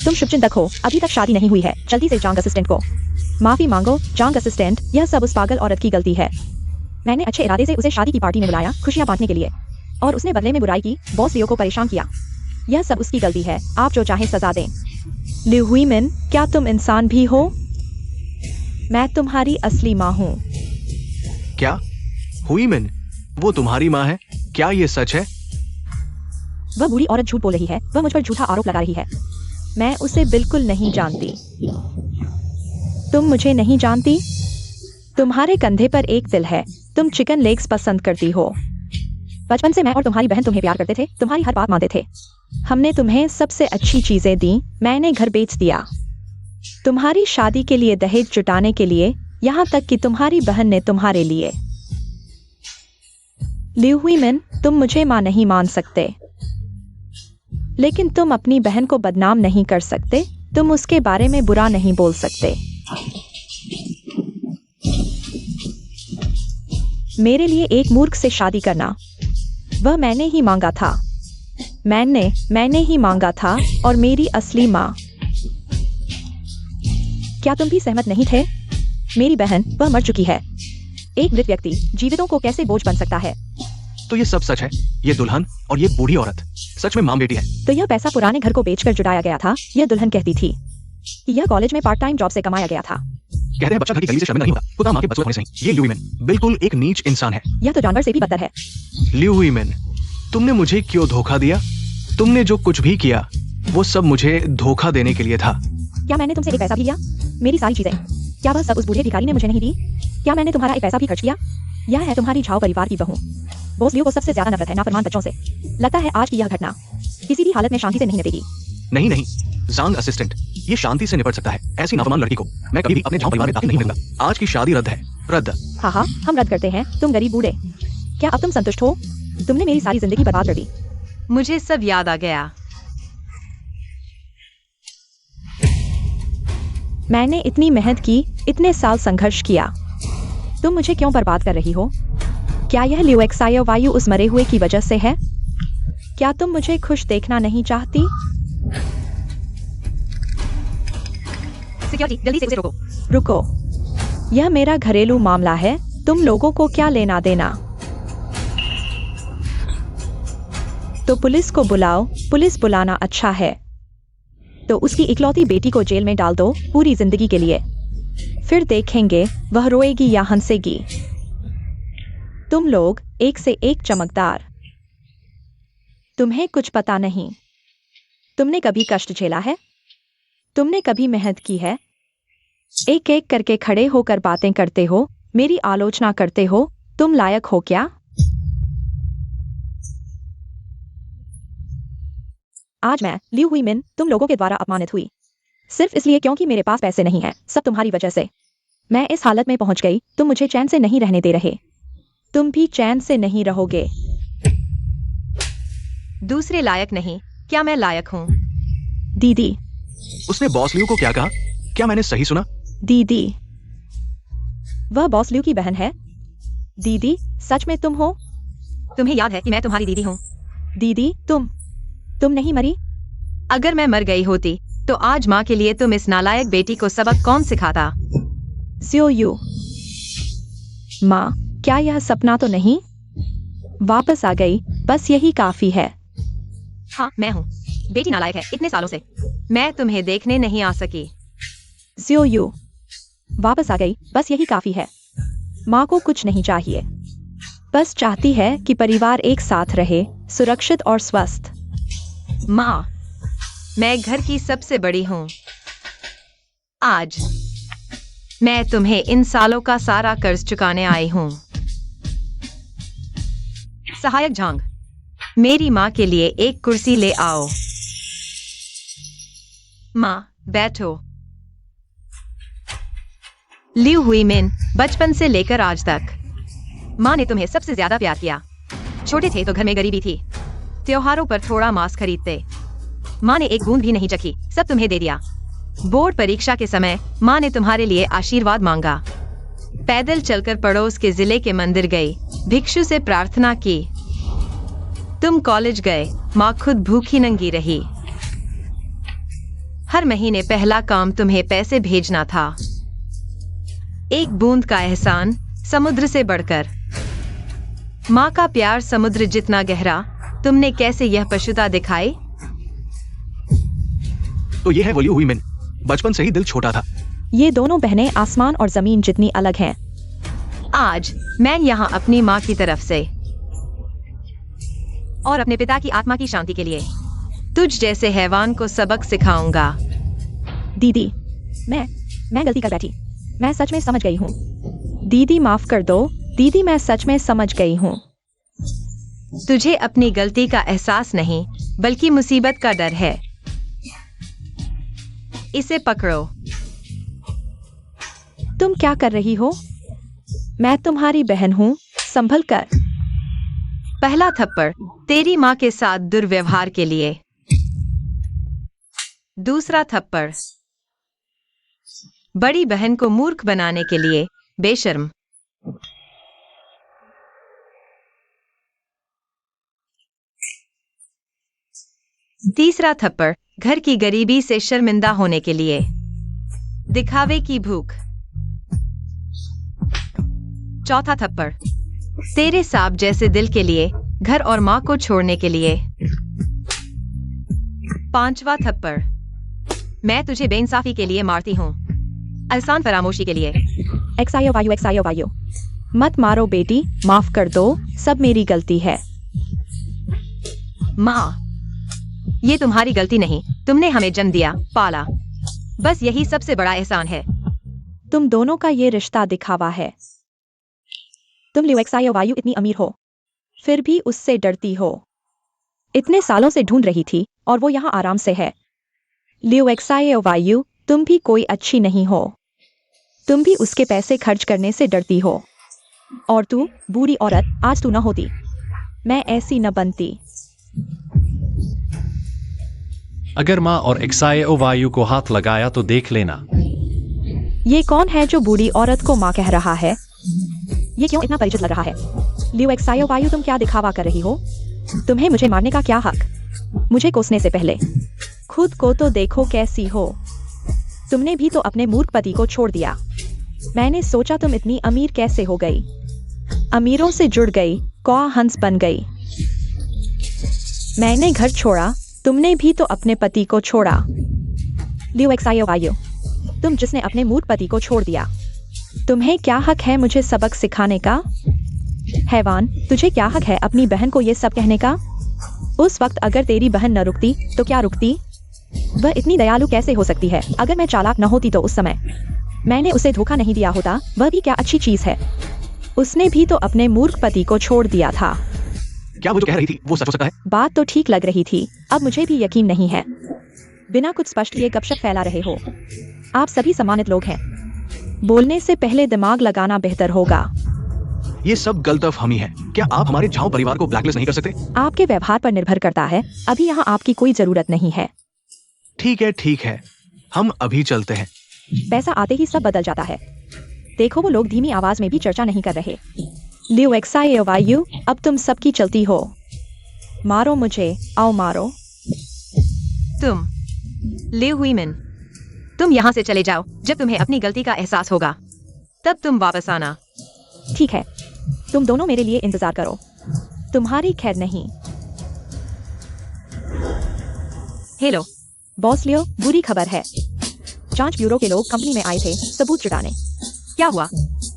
तुम शुभचिंतक हो, अभी तक शादी नहीं हुई है। जल्दी से जांग असिस्टेंट को माफी मांगो। जांग असिस्टेंट, यह सब उस पागल औरत की गलती है। मैंने अच्छे इरादे से उसे शादी की पार्टी में बुलाया, खुशियां बांटने के लिए, और उसने बदले में बुराई की, बॉस लियो को परेशान किया। यह सब उसकी गलती है। आप जो चाहे सजा दें। लियू हुईमिन, क्या तुम इंसान भी हो? मैं तुम्हारी असली माँ हूँ।
क्या? हुई मिन, वो तुम्हारी माँ है? क्या ये सच है?
वह बूढ़ी औरत झूठ बोल रही है। वह मुझ पर झूठा आरोप लगा रही है। मैं उसे बिल्कुल नहीं जानती। तुम मुझे नहीं जानती? तुम्हारे कंधे पर एक दिल है, तुम चिकन लेग्स पसंद करती हो। बचपन से मैं और तुम्हारी बहन तुम्हें प्यार करते थे, तुम्हारी हर बात मानते थे। हमने तुम्हें सबसे अच्छी चीजें दी, मैंने घर बेच दिया तुम्हारी शादी के लिए, दहेज जुटाने के लिए, यहाँ तक कि तुम्हारी बहन ने तुम्हारे लिए। लिu हुईमिन, तुम मुझे मां नहीं मान सकते, लेकिन तुम अपनी बहन को बदनाम नहीं कर सकते, तुम उसके बारे में बुरा नहीं बोल सकते। मेरे लिए एक मूर्ख से शादी करना, वह मैंने ही मांगा था। मैंने ही मांगा था, और मेरी असली माँ। क्या तुम भी सहमत नहीं थे? मेरी बहन, वह मर चुकी है। एक मृत व्यक्ति जीवितों को कैसे बोझ बन सकता है?
तो ये सब सच है? ये दुल्हन और ये बूढ़ी औरत सच में माँ बेटी है?
तो यह पैसा पुराने घर को बेचकर जुटाया गया था। यह दुल्हन कहती थी कि यह कॉलेज में पार्ट टाइम जॉब से कमाया गया था।
कहते हैं बच्चा घर की गली से शर्मिंदा नहीं होता, खुदा माँ के बदसूरत होने से। ये लिu हुईमिन बिल्कुल एक नीच इंसान है।
यह तो जानवर से भी बदतर है।
लिu हुईमिन, तुमने मुझे क्यों धोखा दिया? तुमने जो कुछ भी किया वो सब मुझे धोखा देने के लिए था।
क्या मैंने तुमसे एक पैसा भी लिया? मेरी सारी चीजें, क्या वह सब उस बूढ़े भिखारी ने मुझे नहीं दी? क्या मैंने तुम्हारा एक पैसा भी खर्च किया? यह है तुम्हारी झाओ परिवार की बहू। बॉस लिu को सबसे ज्यादा नफरत है नाफरमान बच्चों से। लगता है आज की यह घटना किसी भी हालत में शांति से नहीं निपटेगी।
नहीं, जांग असिस्टेंट, ये शांति से निपट सकता है। ऐसी नाफरमान लड़की को मैं कभी भी अपने झाओ परिवार में दाखिल नहीं करूंगा। आज की शादी रद्द है, रद्द।
हाँ, हम रद्द करते हैं। तुम गरीब बूढ़े, क्या अब तुम संतुष्ट हो? तुमने मेरी सारी जिंदगी बर्बाद कर दी।
मुझे सब याद आ गया।
मैंने इतनी मेहनत की, इतने साल संघर्ष किया, तुम मुझे क्यों बर्बाद कर रही हो? क्या यह लिu वायु उस मरे हुए की वजह से है? क्या तुम मुझे खुश देखना नहीं चाहती?
सिक्योरिटी, जल्दी से उसे रोको।
रुको, यह मेरा घरेलू मामला है, तुम लोगों को क्या लेना देना? तो पुलिस को बुलाओ। पुलिस बुलाना अच्छा है, तो उसकी इकलौती बेटी को जेल में डाल दो पूरी जिंदगी के लिए। फिर देखेंगे वह रोएगी या हंसेगी। तुम लोग एक से एक चमकदार। तुम्हें कुछ पता नहीं। तुमने कभी कष्ट झेला है? तुमने कभी मेहनत की है? एक एक करके खड़े होकर बातें करते हो, मेरी आलोचना करते हो। तुम लायक हो क्या? आज मैं लिu हुईमिन तुम लोगों के द्वारा अपमानित हुई, सिर्फ इसलिए क्योंकि मेरे पास पैसे नहीं है। सब तुम्हारी वजह से मैं इस हालत में पहुंच गई। तुम मुझे चैन से नहीं रहने दे रहे, तुम भी चैन से नहीं रहोगे।
दूसरे लायक नहीं, क्या मैं लायक हूँ?
दीदी,
उसने बॉस लिu को क्या कहा? क्या मैंने सही सुना?
दीदी, वह बॉस लिu की बहन है। दीदी, सच में तुम हो?
तुम्हें याद है कि मैं तुम्हारी दीदी हूँ?
दीदी, तुम नहीं मरी?
अगर मैं मर गई होती तो आज माँ के लिए तुम इस नालायक बेटी को सबक कौन सिखाता?
यू माँ, क्या यह सपना तो नहीं? वापस आ गई, बस यही काफी है।
हाँ, मैं हूँ। बेटी नालायक है इतने सालों से, मैं तुम्हें देखने नहीं आ सकी।
यू वापस आ गई, बस यही काफी है। माँ को कुछ नहीं चाहिए, बस चाहती है कि परिवार एक साथ रहे, सुरक्षित और स्वस्थ।
माँ, मैं घर की सबसे बड़ी हूँ। आज मैं तुम्हें इन सालों का सारा कर्ज चुकाने आई हूँ। सहायक झांग, मेरी माँ के लिए एक कुर्सी ले आओ। माँ, बैठो। लिu हुईमिन, बचपन से लेकर आज तक माँ ने तुम्हें सबसे ज्यादा प्यार किया। छोटे थे तो घर में गरीबी थी, त्योहारों पर थोड़ा मांस खरीदते। माँ ने एक बूंद भी नहीं चखी, सब तुम्हें दे दिया। बोर्ड परीक्षा के समय माँ ने तुम्हारे लिए आशीर्वाद मांगा। पैदल चलकर पड़ोस के जिले के मंदिर गई, भिक्षु से प्रार्थना की। तुम कॉलेज गए, माँ खुद भूखी नंगी रही। हर महीने पहला काम तुम्हें पैसे भेजना था। एक बूंद का एहसान समुद्र से बढ़कर। माँ का प्यार समुद्र जितना गहरा, तुमने कैसे यह पशुता दिखाई?
तो ये है वो लिu हुईमिन, बचपन से ही दिल छोटा था।
ये दोनों बहनें आसमान और जमीन जितनी अलग हैं।
आज मैं यहाँ अपनी माँ की तरफ से और अपने पिता की आत्मा की शांति के लिए तुझ जैसे हैवान को सबक सिखाऊंगा।
दीदी, मैं गलती कर बैठी। मैं सच में समझ गई हूँ। दीदी माफ कर दो। दीदी मैं सच में समझ गई हूँ।
तुझे अपनी गलती का एहसास नहीं बल्कि मुसीबत का डर है। इसे पकड़ो।
तुम क्या कर रही हो? मैं तुम्हारी बहन हूँ, संभल कर।
पहला थप्पड़ तेरी माँ के साथ दुर्व्यवहार के लिए। दूसरा थप्पड़ बड़ी बहन को मूर्ख बनाने के लिए, बेशर्म। तीसरा थप्पड़ घर की गरीबी से शर्मिंदा होने के लिए, दिखावे की भूख। चौथा थप्पड़ तेरे सांप जैसे दिल के लिए, घर और माँ को छोड़ने के लिए। पांचवा थप्पड़ मैं तुझे बेइंसाफी के लिए मारती हूँ, आसान फरामोशी के लिए।
एक्सायो वायु। मत मारो बेटी, माफ कर दो, सब मेरी गलती है।
माँ, ये तुम्हारी गलती नहीं, तुमने हमें जन्म दिया, पाला, बस यही सबसे बड़ा एहसान है।
तुम दोनों का ये रिश्ता दिखावा है। तुम लियोएक्सायो वायु इतनी अमीर हो, फिर भी उससे डरती हो। इतने सालों से ढूंढ रही थी और वो यहाँ आराम से है। लियोएक्सायो वायु, तुम भी कोई अच्छी नहीं हो। तुम भी उसके पैसे खर्च करने से डरती हो। और तू, बुरी औरत, आज तू न होती, मैं ऐसी न बनती।
अगर माँ और एक्सायो वायु को हाथ लगाया तो देख लेना।
ये कौन है जो बूढ़ी औरत को माँ कह रहा है? ये क्यों इतना परिचित लग रहा है? लियोएक्सायो वायु, तुम क्या दिखावा कर रही हो? तुम्हें मुझे मारने का क्या हक? मुझे कोसने से पहले खुद को तो देखो कैसी हो। तुमने भी तो अपने मूर्ख पति को छोड़ दिया। मैंने सोचा तुम इतनी अमीर कैसे हो गई, अमीरों से जुड़ गई, कौआ हंस बन गई। मैंने घर छोड़ा, तुमने भी तो अपने पति को छोड़ा। लियोएक्सायो वायु, तुम जिसने अपने मूर्ख पति को छोड़ दिया, तुम्हें क्या हक है मुझे सबक सिखाने का? हैवान, तुझे क्या हक है अपनी बहन को ये सब कहने का? उस वक्त अगर तेरी बहन न रुकती तो क्या रुकती? वह इतनी दयालु कैसे हो सकती है? अगर मैं चालाक न होती तो उस समय मैंने उसे धोखा नहीं दिया होता। वह भी क्या अच्छी चीज है। उसने भी तो अपने मूर्ख पति को छोड़ दिया था।
क्या वो जो कह रही थी वो सच हो सकता है?
बात तो ठीक लग रही थी, अब मुझे भी यकीन नहीं है। बिना कुछ स्पष्ट ये गपशप फैला रहे हो। आप सभी सम्मानित लोग हैं, बोलने से पहले दिमाग लगाना बेहतर होगा।
ये सब गलतफहमी है। क्या आप हमारे झाओ परिवार को ब्लैकलिस्ट नहीं कर सकते?
आपके व्यवहार पर निर्भर करता है। अभी यहाँ आपकी कोई जरूरत नहीं है।
ठीक है, हम अभी चलते हैं।
पैसा आते ही सब बदल जाता है। देखो, वो लोग धीमी आवाज में भी चर्चा नहीं कर रहे। लियोएक्सायो वायु, अब तुम सबकी चलती हो। मारो मुझे, आओ मारो।
तुम लिव हुईमिन, तुम यहाँ से चले जाओ। जब तुम्हें अपनी गलती का एहसास होगा तब तुम वापस आना।
ठीक है, तुम दोनों मेरे लिए इंतजार करो। तुम्हारी खैर नहीं।
हेलो
बॉस लियो, बुरी खबर है। जांच ब्यूरो के लोग कंपनी में आए थे सबूत जुटाने।
क्या हुआ?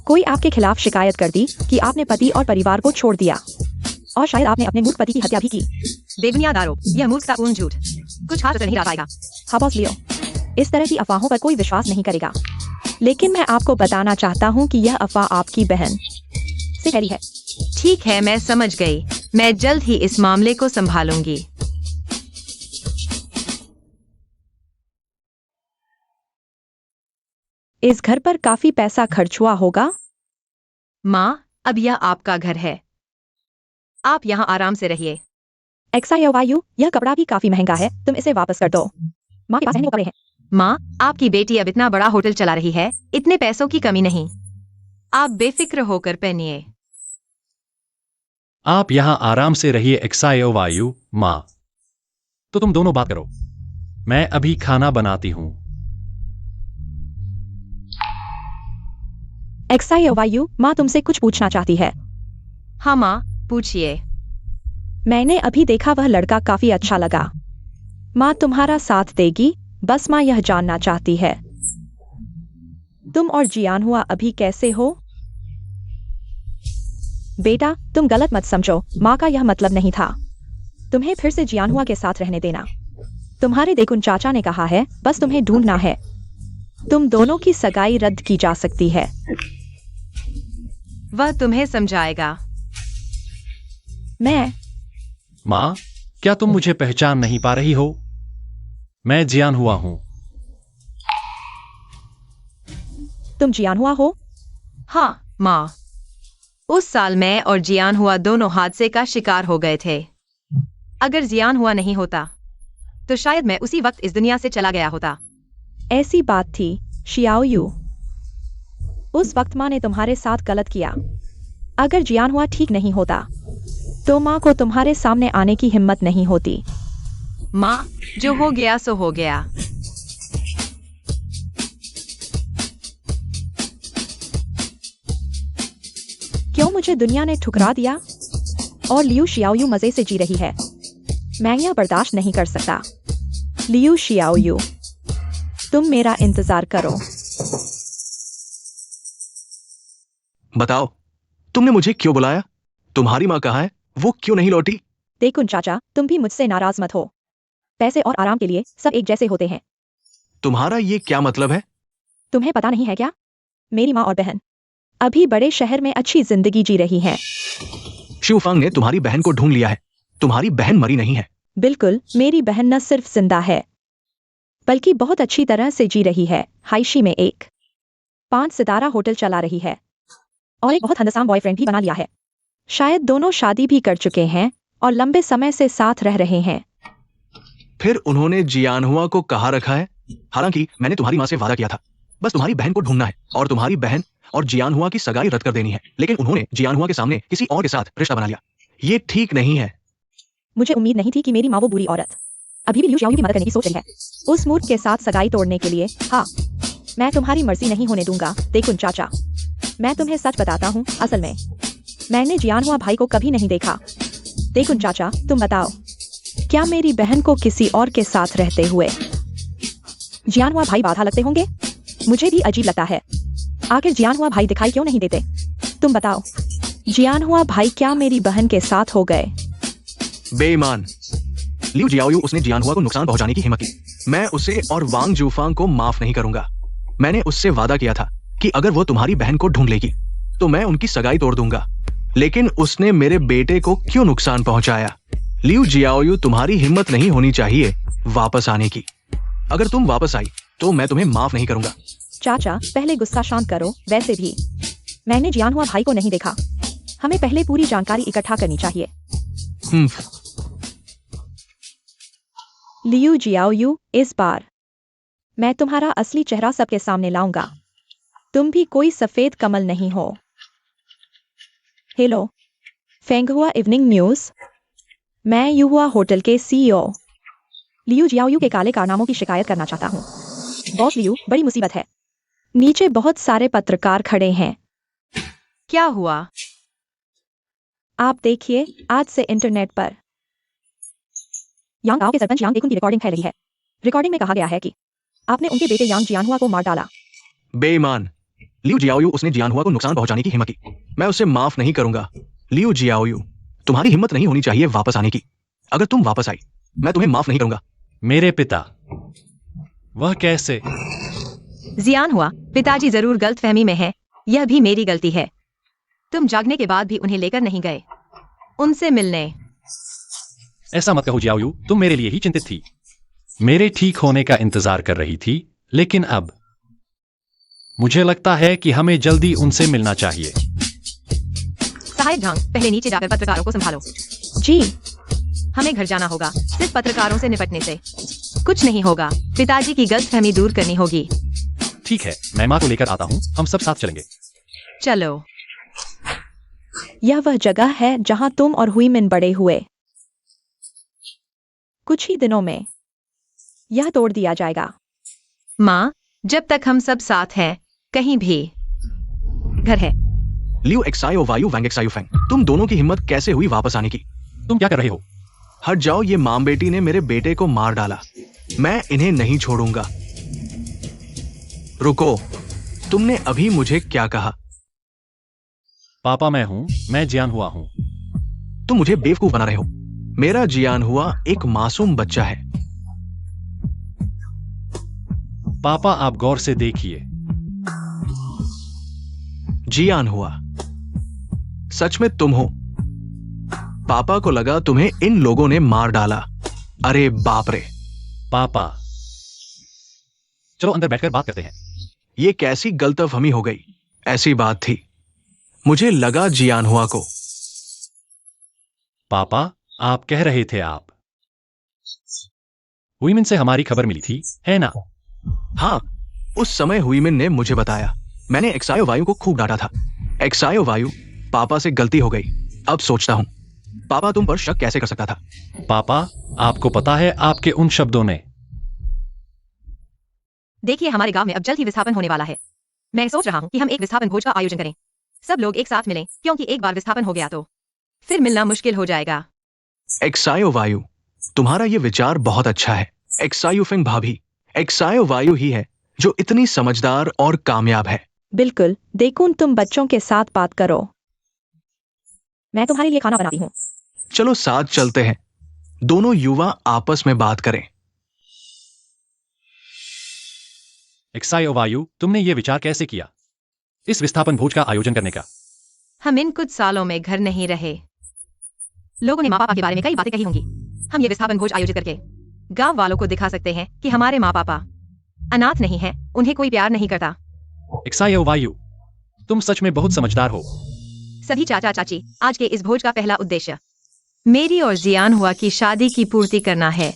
कोई आपके खिलाफ शिकायत कर दी कि आपने पति और परिवार को छोड़ दिया और शायद आपने अपने मूर्ख पति की हत्या भी की।
बेबुनियाद आरोप, यह मूर्खतापूर्ण झूठ। कुछ हाथ नहीं रह पाएगा।
हाँ बॉस लियो, इस तरह की अफवाहों पर कोई विश्वास नहीं करेगा। लेकिन मैं आपको बताना चाहता हूँ कि यह अफवाह आपकी बहन से फैली है।
ठीक है, मैं समझ गई। मैं जल्द ही इस मामले को संभालूंगी।
इस घर पर काफी पैसा खर्च हुआ होगा।
माँ, अब यह आपका घर है, आप यहाँ आराम से रहिए।
एक्सायो वायु, यह कपड़ा भी काफी महंगा है, तुम इसे वापस कर दो। माँ के पास पहनने को कपड़े हैं।
माँ, आपकी बेटी अब इतना बड़ा होटल चला रही है, इतने पैसों की कमी नहीं। आप बेफिक्र होकर पहनिए।
आप यहाँ आराम से रहिए एक्सायो वायु। माँ, तो तुम दोनों बात करो, मैं अभी खाना बनाती हूँ।
एक्सायो वायु, माँ तुमसे कुछ पूछना चाहती है।
हाँ माँ, पूछिए।
मैंने अभी देखा, वह लड़का काफी अच्छा लगा। माँ तुम्हारा साथ देगी? बस माँ यह जानना चाहती है तुम और जियान हुआ अभी कैसे हो। बेटा, तुम गलत मत समझो, माँ का यह मतलब नहीं था तुम्हें फिर से जियान हुआ के साथ रहने देना। तुम्हारे देखुन चाचा ने कहा है, बस तुम्हें ढूंढना है। तुम दोनों की सगाई रद्द की जा सकती है।
वह तुम्हें समझाएगा।
मैं
माँ, क्या तुम मुझे पहचान नहीं पा रही हो? मैं जियान हुआ हूँ।
तुम जियान हुआ हो?
हाँ माँ, उस साल मैं और जियान हुआ दोनों हादसे का शिकार हो गए थे। अगर जियान हुआ नहीं होता तो शायद मैं उसी वक्त इस दुनिया से चला गया होता।
ऐसी बात थी शियाओ यू। उस वक्त माँ ने तुम्हारे साथ गलत किया। अगर जियान हुआ ठीक नहीं होता तो माँ को तुम्हारे सामने आने की हिम्मत नहीं होती।
माँ, जो हो गया सो हो गया।
क्यों मुझे दुनिया ने ठुकरा दिया और लियू शियाओयू मजे से जी रही है। मैं यह बर्दाश्त नहीं कर सकता। लियू शियाओयू, तुम मेरा इंतजार करो।
बताओ, तुमने मुझे क्यों बुलाया? तुम्हारी माँ कहाँ है? वो क्यों नहीं लौटी?
देखुन चाचा, तुम भी मुझसे नाराज मत हो। पैसे और आराम के लिए सब एक जैसे होते हैं।
तुम्हारा ये क्या मतलब है?
तुम्हें पता नहीं है क्या? मेरी माँ और बहन अभी बड़े शहर में अच्छी जिंदगी जी रही हैं।
शिवफांग ने तुम्हारी बहन को ढूंढ लिया है। तुम्हारी बहन मरी नहीं है।
बिल्कुल, मेरी बहन न सिर्फ जिंदा है बल्कि बहुत अच्छी तरह से जी रही है। हाइशी में एक 5 सितारा होटल चला रही है और एक बहुत हंसम बॉयफ्रेंड भी बना लिया है। शायद दोनों शादी भी कर चुके हैं और लंबे समय से साथ रह रहे हैं।
फिर उन्होंने जियानहुआ को कहाँ रखा है? हालांकि मैंने तुम्हारी माँ से वादा किया था, बस तुम्हारी बहन को ढूंढना है और तुम्हारी बहन और जियानहुआ की सगाई रद्द कर देनी है। लेकिन उन्होंने जियानहुआ के सामने किसी और के साथ रिश्ता बना लिया। ये ठीक नहीं है।
मुझे उम्मीद नहीं थी कि मेरी माँ वो बुरी औरत अभी भी लियू शियाओयू की मदद करने की सोच रही है। उस मूर्ख के साथ सगाई तोड़ने के लिए। हाँ, मैं तुम्हारी मर्जी नहीं होने दूंगा। देखुन चाचा, मैं तुम्हें सच बताता हूँ, असल में मैंने जियानहुआ भाई को कभी नहीं देखा। देखुन चाचा, तुम बताओ, क्या मेरी बहन को किसी और के साथ रहते हुए जियानहुआ भाई बाधा लगते होंगे? मुझे भी अजीब लगता है। आखिर जियानहुआ भाई दिखाई क्यों नहीं देते? तुम बताओ, जियानहुआ भाई क्या मेरी बहन के साथ हो गए?
बेईमान लियू जियाओयू, उसने जियानहुआ को नुकसान पहुंचाने की हिम्मत की। मैं उसे और वांग जूफांग को माफ नहीं करूंगा। मैंने उससे वादा किया था कि अगर वो तुम्हारी बहन को ढूंढ लेगी तो मैं उनकी सगाई तोड़ दूंगा। लेकिन उसने मेरे बेटे को क्यों नुकसान पहुंचाया? लियू जियाओयू, तुम्हारी हिम्मत नहीं होनी चाहिए वापस आने की। अगर तुम वापस आई तो मैं तुम्हें माफ नहीं करूंगा।
चाचा, पहले गुस्सा शांत करो। वैसे भी मैंने जियानहुआ भाई को नहीं देखा। हमें पहले पूरी जानकारी इकट्ठा करनी चाहिए। लियू जियाओयू, इस बार मैं तुम्हारा असली चेहरा सबके सामने लाऊंगा। तुम भी कोई सफेद कमल नहीं हो। Hello, Fenghua evening news. मैं युहुआ होटल के सीईओ लियू जियाओयू के काले कारनामों की शिकायत करना चाहता हूँ। बॉस लियू, बड़ी मुसीबत है। नीचे बहुत सारे पत्रकार खड़े हैं।
क्या हुआ?
आप देखिए, आज से इंटरनेट पर यांग गांव के सरपंच यांग देखुन की रिकॉर्डिंग फैल रही है। रिकॉर्डिंग में कहा गया है कि आपने उनके बेटे यांग जियानहुआ को मार डाला।
बेईमान लियू जियाओयू, उसने जियानहुआ को नुकसान पहुंचाने की हिम्मत की। मैं उसे माफ नहीं करूंगा। लियू जियाओयू, तुम्हारी हिम्मत नहीं होनी चाहिए वापस आने की। अगर तुम वापस आई मैं तुम्हें माफ नहीं करूंगा।
मेरे पिता, वह कैसे?
जियानहुआ, पिताजी जरूर गलतफहमी में है। यह भी मेरी गलती है। तुम जागने के बाद भी उन्हें लेकर नहीं गए उनसे मिलने।
ऐसा मत कहो जियाओयू, तुम मेरे लिए ही चिंतित थी। मेरे ठीक होने का इंतजार कर रही थी, लेकिन अब मुझे लगता है कि हमें जल्दी उनसे मिलना चाहिए।
सहायक ढंग, पहले नीचे जाकर पत्रकारों को संभालो।
जी,
हमें घर जाना होगा। सिर्फ पत्रकारों से निपटने से कुछ नहीं होगा। पिताजी की गलतफहमी दूर करनी होगी।
ठीक है, मैं माँ को लेकर आता हूँ, हम सब साथ चलेंगे।
चलो।
यह वह जगह है जहां तुम और हुईमिन बड़े हुए। कुछ ही दिनों में यह तोड़ दिया जाएगा।
माँ, जब तक हम सब साथ हैं, कहीं भी घर है।
लियू एक्सायो वायु वैंग एक्सायो फैंग, तुम दोनों की हिम्मत कैसे हुई वापस आने की?
तुम क्या कर रहे हो?
हट जाओ, ये माम बेटी ने मेरे बेटे को मार डाला। मैं इन्हें नहीं छोड़ूंगा। रुको, तुमने अभी मुझे क्या कहा?
पापा मैं जियान हुआ हूँ।
तुम मुझे बेवकूफ बना रहे हो। मेरा जियान हुआ एक मासूम बच्चा है।
पापा आप गौर से देखिए।
जियान हुआ, सच में तुम हो। पापा को लगा तुम्हें इन लोगों ने मार डाला। अरे बाप रे।
पापा चलो अंदर बैठकर बात करते हैं।
ये कैसी गलतफहमी हो गई? ऐसी बात थी, मुझे लगा जियान हुआ को।
पापा आप कह रहे थे आप हुईमिन से हमारी खबर मिली थी, है ना?
हाँ, उस समय हुईमिन ने मुझे बताया। मैंने एक्सायो वायु को खूब डांटा था। एक्सायो वायु, पापा से गलती हो गई। अब सोचता हूं पापा तुम पर शक कैसे कर सकता था।
पापा आपको पता है आपके उन शब्दों ने।
देखिए हमारे गांव में अब जल्द ही विस्थापन होने वाला है। मैं सोच रहा हूँ कि हम एक विस्थापन भोज का आयोजन करें। सब लोग एक साथ मिलें, क्योंकि एक बार विस्थापन हो गया तो फिर मिलना मुश्किल हो जाएगा।
एक्सायो वायु, तुम्हारा ये विचार बहुत अच्छा है। एक्सायो फिंग भाभी, एक्सायो वायु ही है जो इतनी समझदार और कामयाब है।
बिल्कुल, देखूं तुम बच्चों के साथ बात करो। मैं तुम्हारे लिए खाना बनाती हूँ।
चलो साथ चलते हैं, दोनों युवा आपस में बात करें।
एक्सायो वायु, तुमने ये विचार कैसे किया इस विस्थापन भोज का आयोजन करने का?
हम इन कुछ सालों में घर नहीं रहे। लोगों ने माँ पापा के बारे में कई बातें कही होंगी। हम ये विस्थापन भोज आयोजित करके गांव वालों को दिखा सकते हैं कि हमारे माँ पापा अनाथ नहीं हैं, उन्हें कोई प्यार नहीं करता।
एक्सायो वायु, तुम सच में बहुत समझदार हो।
सभी चाचा चाची, आज के इस भोज का पहला उद्देश्य मेरी और जियान हुआ की शादी की पूर्ति करना है।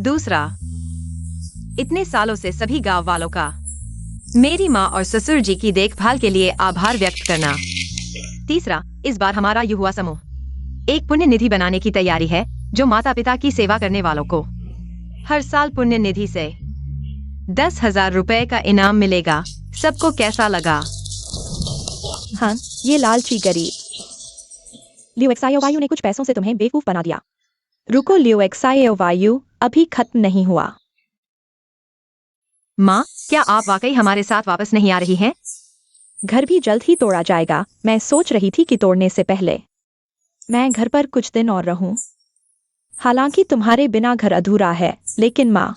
दूसरा, इतने सालों से सभी गांव वालों का मेरी माँ और ससुर जी की देखभाल के लिए आभार व्यक्त करना। तीसरा, इस बार हमारा युवा समूह एक पुण्य निधि बनाने की तैयारी है जो माता पिता की सेवा करने वालों को हर साल पुण्य निधि से 10,000 रुपए का इनाम मिलेगा। सबको कैसा लगा?
हाँ, ये लालची गरीब लियो एक्सायो वायु ने कुछ पैसों से तुम्हें बेवकूफ बना दिया। रुको लियो एक्सायो वायु, अभी खत्म नहीं हुआ।
माँ, क्या आप वाकई हमारे साथ वापस नहीं आ रही हैं?
घर भी जल्द ही तोड़ा जाएगा। मैं सोच रही थी कि तोड़ने से पहले मैं घर पर कुछ दिन और रहूं। हालांकि तुम्हारे बिना घर अधूरा है, लेकिन माँ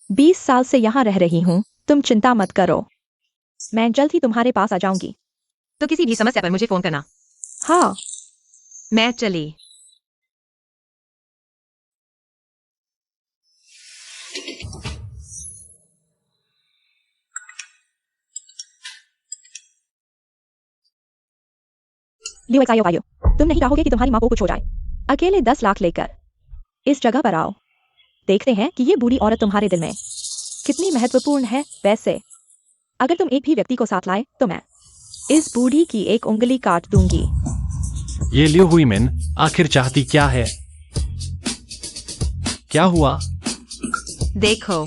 20 साल से यहाँ रह रही हूँ। तुम चिंता मत करो, मैं जल्द ही तुम्हारे पास आ जाऊंगी।
तो किसी भी समस्या पर मुझे फोन करना।
हाँ,
मैं चली।
लियो एक्सायो वायु, तुम नहीं चाहोगे कि तुम्हारी माँ को कुछ हो जाए। अकेले 10 लाख लेकर इस जगह पर आओ। देखते हैं कि ये बूढ़ी औरत तुम्हारे दिल में कितनी महत्वपूर्ण है। वैसे अगर तुम एक भी व्यक्ति को साथ लाए तो मैं इस बूढ़ी की एक उंगली काट दूंगी।
ये लियो हुईमिन आखिर चाहती क्या है? क्या हुआ?
देखो,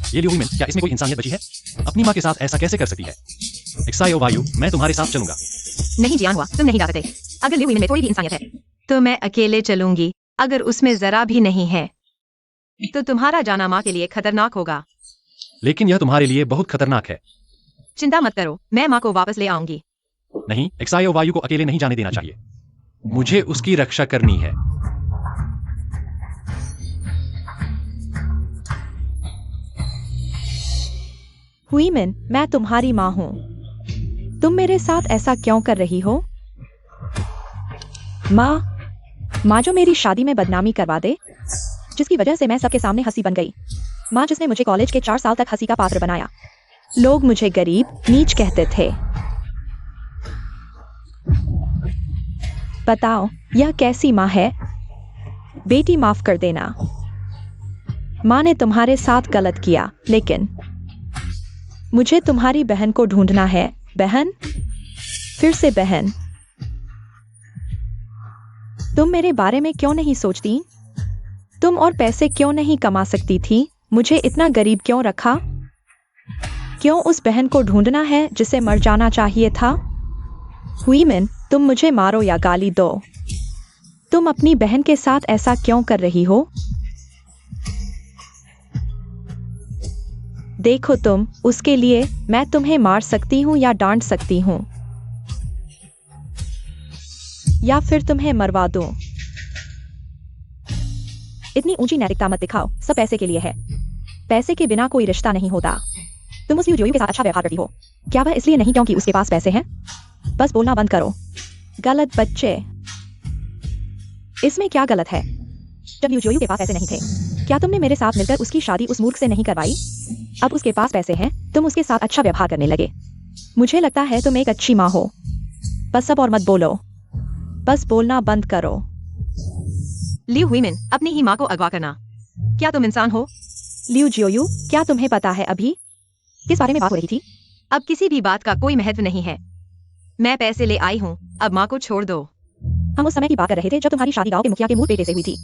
ये लियो हुईमिन, क्या इसमें कोई इंसानियत बची है? अपनी माँ के साथ ऐसा कैसे कर सकती है? एक्सायो वायु, मैं तुम्हारे साथ चलूंगा।
नहीं जियान हुआ, तुम नहीं जा सकते। अगर लियो में थोड़ी भी इंसानियत है तो मैं अकेले चलूंगी। अगर उसमें जरा भी नहीं है तो तुम्हारा जाना माँ के लिए खतरनाक होगा।
लेकिन यह तुम्हारे लिए बहुत खतरनाक है।
चिंता मत करो, मैं माँ को वापस ले आऊंगी।
नहीं, एक्सायो वायु को अकेले नहीं जाने देना चाहिए। मुझे उसकी रक्षा करनी है।
हुईमिन, मैं तुम्हारी माँ हूँ। तुम मेरे साथ ऐसा क्यों कर रही हो? माँ जो मेरी शादी में बदनामी करवा दे, जिसकी वजह से मैं सबके सामने हंसी बन गई। माँ जिसने मुझे कॉलेज के 4 साल तक हंसी का पात्र बनाया। लोग मुझे गरीब, नीच कहते थे। बताओ, यह कैसी माँ है? बेटी माफ कर देना। माँ ने तुम्हारे साथ गलत किया, लेकिन मुझे तुम्हारी बहन को ढूंढना है। बहन, फिर से बहन। तुम मेरे बारे में क्यों नहीं सोचती? तुम और पैसे क्यों नहीं कमा सकती थी? मुझे इतना गरीब क्यों रखा? क्यों उस बहन को ढूंढना है जिसे मर जाना चाहिए था? हुईमिन, तुम मुझे मारो या गाली दो, तुम अपनी बहन के साथ ऐसा क्यों कर रही हो? देखो तुम, उसके लिए मैं तुम्हें मार सकती हूँ या डांट सकती हूँ, या फिर तुम्हें मरवा दूं। इतनी ऊंची नैतिकता मत दिखाओ, सब पैसे के लिए है। पैसे के बिना कोई रिश्ता नहीं होता। तुम उस लियू जोयू के साथ अच्छा व्यवहार करती हो, क्या वह इसलिए नहीं क्योंकि उसके पास पैसे हैं? बस बोलना बंद करो। गलत बच्चे। इसमें क्या गलत है? जब लियू जोयू के पास पैसे नहीं थे, क्या तुमने मेरे साथ मिलकर उसकी शादी उस मूर्ख से नहीं करवाई? अब उसके पास पैसे हैं, तुम उसके साथ अच्छा व्यवहार करने लगे। मुझे लगता है तुम एक अच्छी माँ हो। बस अब और मत बोलो, बस बोलना बंद करो।
लियू हुईमिन, अपनी ही माँ को अगवा करना, क्या तुम इंसान हो?
लियू जोयू, क्या तुम्हें पता है अभी किस बारे में बात हो रही थी?
अब किसी भी बात का कोई महत्व नहीं है। मैं पैसे ले आई हूँ, अब माँ को छोड़ दो।
हम उस समय की बात कर रहे थे जब तुम्हारी शादी गांव के मुखिया के मुंह बेटे से हुई थी।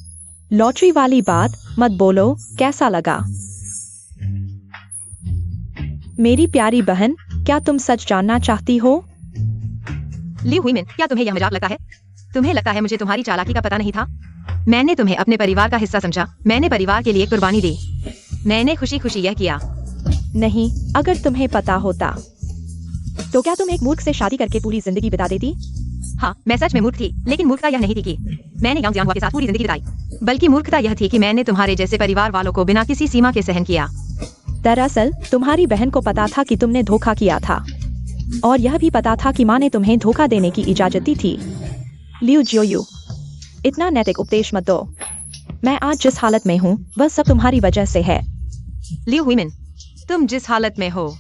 लॉटरी वाली बात मत बोलो। कैसा लगा? मेरी प्यारी बहन, क्या तुम सच जानना चाहती हो?
लियू हुईमिन, क्या तुम्हें यह मजाक लगता है? तुम्हें लगता है मुझे तुम्हारी चालाकी का पता नहीं था? मैंने तुम्हें अपने परिवार का हिस्सा समझा, मैंने परिवार के लिए कुर्बानी दी, मैंने खुशी खुशी यह किया।
नहीं, अगर तुम्हें पता होता तो क्या तुम एक मूर्ख से शादी करके पूरी जिंदगी बिता देती?
हाँ, मैं सच में मूर्ख थी, लेकिन मूर्खता यह नहीं थी कि मैंने यांग जियांगहुआ के साथ पूरी जिंदगी बिताई, बल्कि मूर्खता यह थी कि मैंने तुम्हारे जैसे परिवार वालों को बिना किसी सीमा के सहन किया।
दरअसल तुम्हारी बहन को पता था कि तुमने धोखा किया था, और यह भी पता था कि माँ ने तुम्हें धोखा देने की इजाजत दी थी। लियू जोयू, इतना नैतिक उपदेश मत दो। मैं आज जिस हालत में हूँ वह सब तुम्हारी वजह से है।
लियू हुईमिन, तुम जिस हालत में हो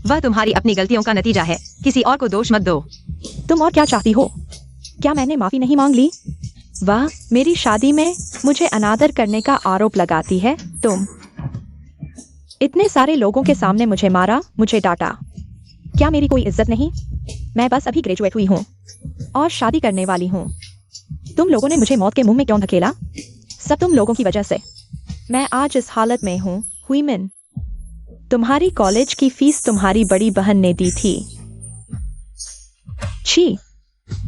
वह तुम्हारी अपनी गलतियों का नतीजा है, किसी और को दोष मत दो।
तुम और क्या चाहती हो? क्या मैंने माफी नहीं मांग ली? वाह, मेरी शादी में मुझे अनादर करने का आरोप लगाती है तुम। इतने सारे लोगों के सामने मुझे मारा, मुझे डांटा। क्या मेरी कोई इज्जत नहीं? मैं बस अभी ग्रेजुएट हुई हूँ और शादी करने वाली हूँ। तुम लोगों ने मुझे मौत के मुंह में क्यों धकेला? सब तुम लोगों की वजह से मैं आज इस हालत में हूँ। हुईमिन, तुम्हारी कॉलेज की फीस तुम्हारी बड़ी बहन ने दी थी। छी,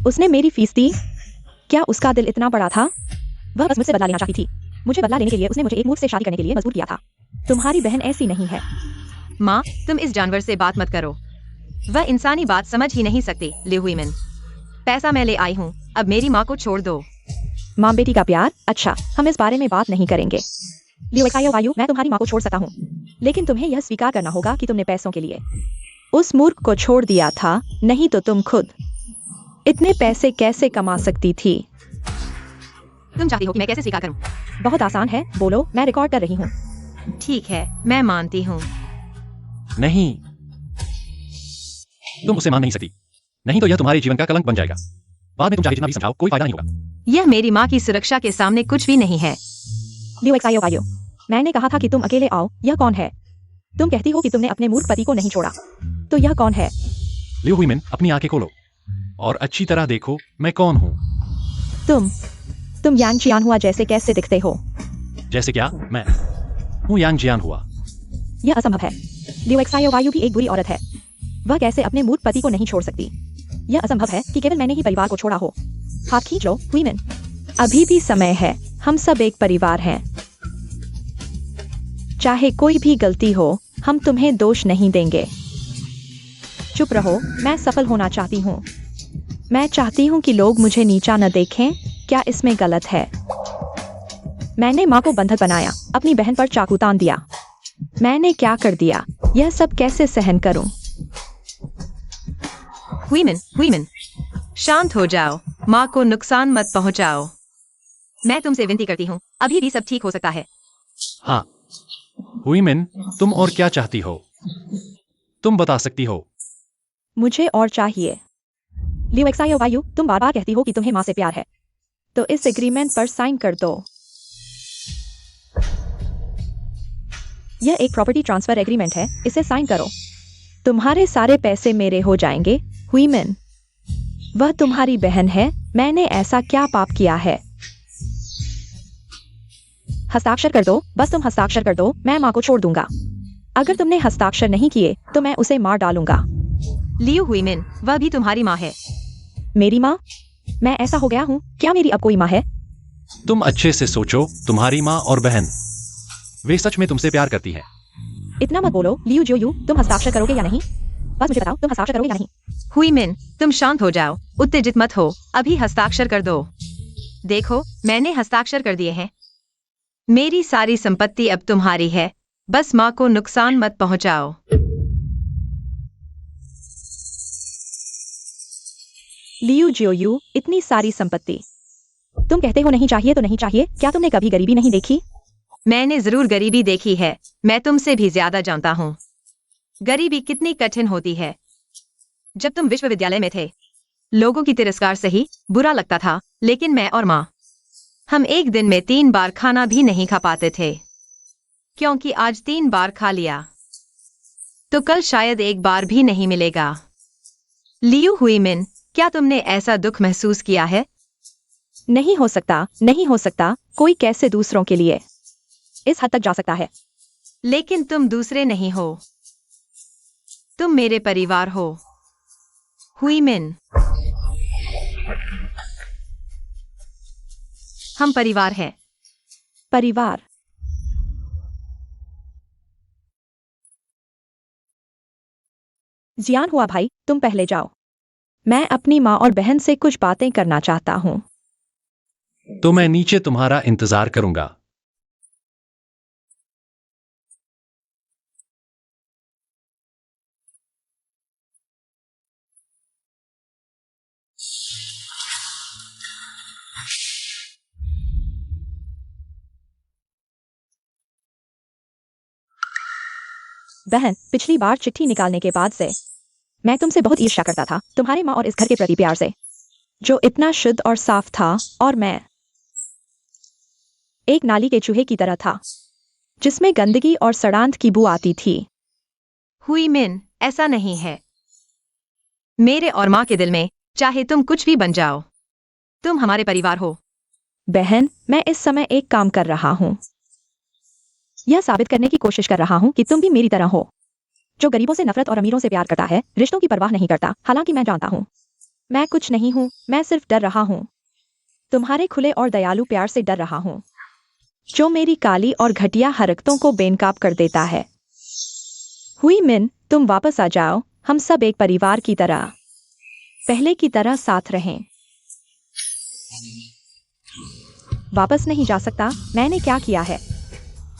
उसने मेरी फीस दी? क्या उसका दिल इतना बड़ा था? वह बस मुझसे बदला लेना चाहती थी। मुझे बदला लेने के लिए उसने मुझे एक मूर्ख से शादी करने के लिए मजबूर किया था। तुम्हारी बहन ऐसी नहीं है।
माँ, तुम इस जानवर से बात मत करो, वह इंसानी बात समझ ही नहीं सकती। लियू हुईमिन, पैसा मैं ले आई हूँ, अब मेरी माँ को छोड़ दो।
माँ बेटी का प्यार? अच्छा, हम इस बारे में बात नहीं करेंगे। लियू वायु, मैं तुम्हारी माँ को छोड़ सकता हूँ, लेकिन तुम्हें यह स्वीकार करना होगा कि तुमने पैसों के लिए उस मूर्ख को छोड़ दिया था, नहीं तो तुम खुद इतने पैसे कैसे कमा सकती थी?
तुम चाहती हो कि मैं कैसे स्वीकार करूं?
बहुत आसान है, बोलो, मैं रिकॉर्ड कर रही हूँ।
ठीक है, मैं मानती हूँ।
नहीं, तुम उसे मान नहीं सकती, नहीं तो यह तुम्हारे जीवन का कलंक बन जाएगा। बाद में तुम चाहे जितना भी समझाओ, कोई फायदा नहीं होगा।
यह मेरी माँ की सुरक्षा के सामने कुछ भी नहीं है।
लियू वायु, मैंने कहा था कि तुम अकेले आओ। यह कौन है? तुम कहती हो कि तुमने अपने मूर्ख पति को नहीं छोड़ा, तो यह कौन है?
लियू हुईमिन, अपनी आंखें खोलो और अच्छी तरह देखो मैं कौन हूँ।
तुम यांग जियांगहुआ जैसे कैसे दिखते हो?
जैसे क्या? मैं हूँ यांग जियांगहुआ।
यह असंभव है। लियू वायु भी एक बुरी औरत है। वह कैसे अपने मूर्ख पति को नहीं छोड़ सकती? यह असंभव है कि केवल मैंने ही परिवार को छोड़ा हो। हाथ खींच लो, हुईमिन। अभी भी समय है, हम सब एक परिवार हैं। चाहे कोई भी गलती हो, हम तुम्हें दोष नहीं देंगे। चुप रहो, मैं सफल होना चाहती हूँ। मैं चाहती हूँ कि लोग मुझे नीचा न देखें। क्या इसमें गलत है? मैंने माँ को बंधक बनाया, अपनी बहन पर चाकू तान दिया। मैंने क्या कर दिया? यह सब कैसे सहन करूं?
हुईमिन, शांत हो जाओ, माँ को नुकसान मत पहुँचाओ। मैं तुमसे विनती करती हूँ, अभी भी सब ठीक हो सकता है।
हाँ, हुईमिन, तुम और क्या चाहती हो? तुम बता सकती हो।
मुझे और चाहिए। लियू वायु, तुम बार बार कहती हो कि तुम्हें माँ से प्यार है, तो इस एग्रीमेंट पर साइन कर दो। यह एक प्रॉपर्टी ट्रांसफर एग्रीमेंट है, इसे साइन करो। तुम्हारे सारे पैसे मेरे हो जाएंगे। हुईमिन, वह तुम्हारी बहन है, मैंने ऐसा क्या पाप किया है? हस्ताक्षर कर दो, बस तुम हस्ताक्षर कर दो, मैं माँ को छोड़ दूंगा। अगर तुमने हस्ताक्षर नहीं किए तो मैं उसे मार डालूंगा।
लियू हुईमिन, वह भी तुम्हारी माँ है।
मेरी माँ? मैं ऐसा हो गया हूँ, क्या मेरी अब कोई माँ है?
तुम अच्छे से सोचो, तुम्हारी माँ और बहन, वे सच में तुमसे प्यार करती हैं।
इतना मत बोलो। लियू जोयू, तुम हस्ताक्षर करोगे या नहीं? बस मुझे बताओ, तुम हस्ताक्षर करोगे या नहीं?
हुईमिन, तुम शांत हो जाओ, उत्तेजित मत हो, अभी हस्ताक्षर कर दो। देखो, मैंने हस्ताक्षर कर दिए हैं। मेरी सारी संपत्ति अब तुम्हारी है, बस माँ को नुकसान मत पहुंचाओ।
लियू जियोयू, इतनी सारी संपत्ति। तुम कहते हो नहीं चाहिए तो नहीं चाहिए, क्या तुमने कभी गरीबी नहीं देखी?
मैंने जरूर गरीबी देखी है, मैं तुमसे भी ज्यादा जानता हूँ गरीबी कितनी कठिन होती है। जब तुम विश्वविद्यालय में थे, लोगों की तिरस्कार सही बुरा लगता था, लेकिन मैं और माँ, हम एक दिन में 3 बार खाना भी नहीं खा पाते थे, क्योंकि आज 3 बार खा लिया तो कल शायद एक बार भी नहीं मिलेगा। लियू हुईमिन, क्या तुमने ऐसा दुख महसूस किया है?
नहीं हो सकता, नहीं हो सकता। कोई कैसे दूसरों के लिए इस हद तक जा सकता है?
लेकिन तुम दूसरे नहीं हो, तुम मेरे परिवार हो। हुईमिन, हम परिवार हैं।
परिवार? जियान हुआ भाई, तुम पहले जाओ। मैं अपनी माँ और बहन से कुछ बातें करना चाहता हूँ।
तो मैं नीचे तुम्हारा इंतजार करूंगा।
बहन, पिछली बार चिट्ठी निकालने के बाद से मैं तुमसे बहुत ईर्ष्या करता था, तुम्हारे माँ और इस घर के प्रति प्यार से, जो इतना शुद्ध और साफ था, और मैं एक नाली के चूहे की तरह था, जिसमें गंदगी और सड़ांत की बू आती थी।
हुईमिन, ऐसा नहीं है। मेरे और माँ के दिल में चाहे तुम कुछ भी बन जाओ, तुम हमारे परिवार हो।
बहन, मैं इस समय एक काम कर रहा हूँ, यह साबित करने की कोशिश कर रहा हूँ कि तुम भी मेरी तरह हो, जो गरीबों से नफरत और अमीरों से प्यार करता है, रिश्तों की परवाह नहीं करता। हालांकि मैं जानता हूँ मैं कुछ नहीं हूँ, मैं सिर्फ डर रहा हूँ, तुम्हारे खुले और दयालु प्यार से डर रहा हूँ, जो मेरी काली और घटिया हरकतों को बेनकाब कर देता है। हुईमिन, तुम वापस आ जाओ, हम सब एक परिवार की तरह, पहले की तरह साथ रहें। वापस नहीं जा सकता? मैंने क्या किया है?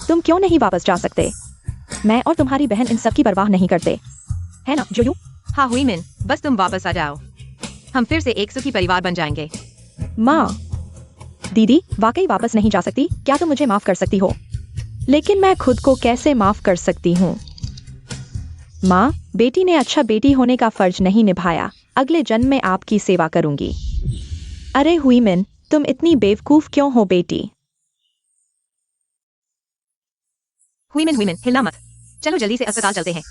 तुम क्यों नहीं वापस जा सकते? मैं और तुम्हारी बहन इन सब की परवाह नहीं करते, है ना जोयू?
हाँ हुईमिन, बस तुम वापस आ जाओ, हम फिर से एक सुखी परिवार बन जाएंगे।
माँ, दीदी, वाकई वापस नहीं जा सकती? क्या तुम मुझे माफ कर सकती हो? लेकिन मैं खुद को कैसे माफ कर सकती हूँ? माँ, बेटी ने अच्छा बेटी होने का फर्ज नहीं निभाया, अगले जन्म में आपकी सेवा करूंगी। अरे हुईमिन, तुम इतनी बेवकूफ क्यों हो बेटी?
हुईमिन, हुईमिन, हिलना मत, चलो जल्दी से अस्पताल चलते हैं।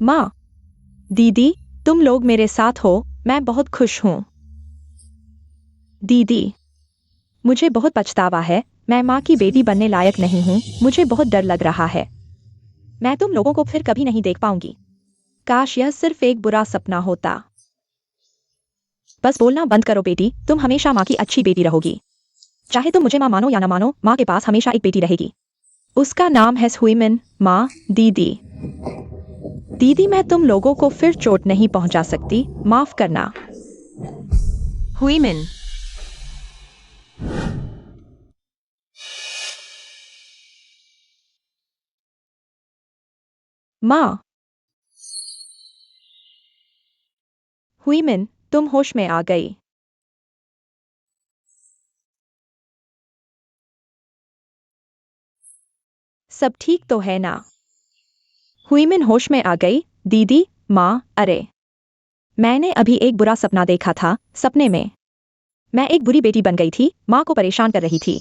माँ, दीदी, तुम लोग मेरे साथ हो, मैं बहुत खुश हूँ। दीदी, मुझे बहुत पछतावा है, मैं माँ की बेटी बनने लायक नहीं हूँ, मुझे बहुत डर लग रहा है, मैं तुम लोगों को फिर कभी नहीं देख पाऊंगी। काश यह सिर्फ एक बुरा सपना होता। बस बोलना बंद करो बेटी, तुम हमेशा माँ की अच्छी बेटी रहोगी, चाहे तुम मुझे माँ मानो या ना मानो, माँ के पास हमेशा एक बेटी रहेगी। उसका नाम है हुईमिन। माँ, दीदी, दीदी, मैं तुम लोगों को फिर चोट नहीं पहुंचा सकती, माफ करना।
हुईमिन,
माँ। हुईमिन, तुम होश में आ गई? सब ठीक तो है ना? हुईमिन होश में आ गई। दीदी, माँ, अरे, मैंने अभी एक बुरा सपना देखा था, सपने में मैं एक बुरी बेटी बन गई थी, माँ को परेशान कर रही थी,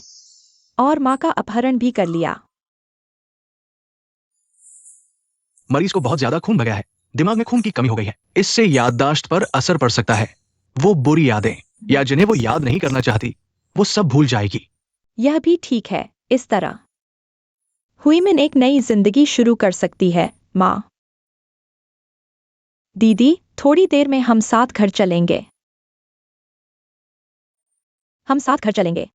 और माँ का अपहरण भी कर लिया।
मरीज को बहुत ज्यादा खून भगा है, दिमाग में खून की कमी हो गई है, इससे याददाश्त पर असर पड़ सकता है। वो बुरी यादें या जिन्हें वो याद नहीं करना चाहती, वो सब भूल जाएगी।
यह भी ठीक है, इस तरह हुईमिन एक नई जिंदगी शुरू कर सकती है। माँ, दीदी, थोड़ी देर में हम साथ घर चलेंगे। हम साथ घर चलेंगे।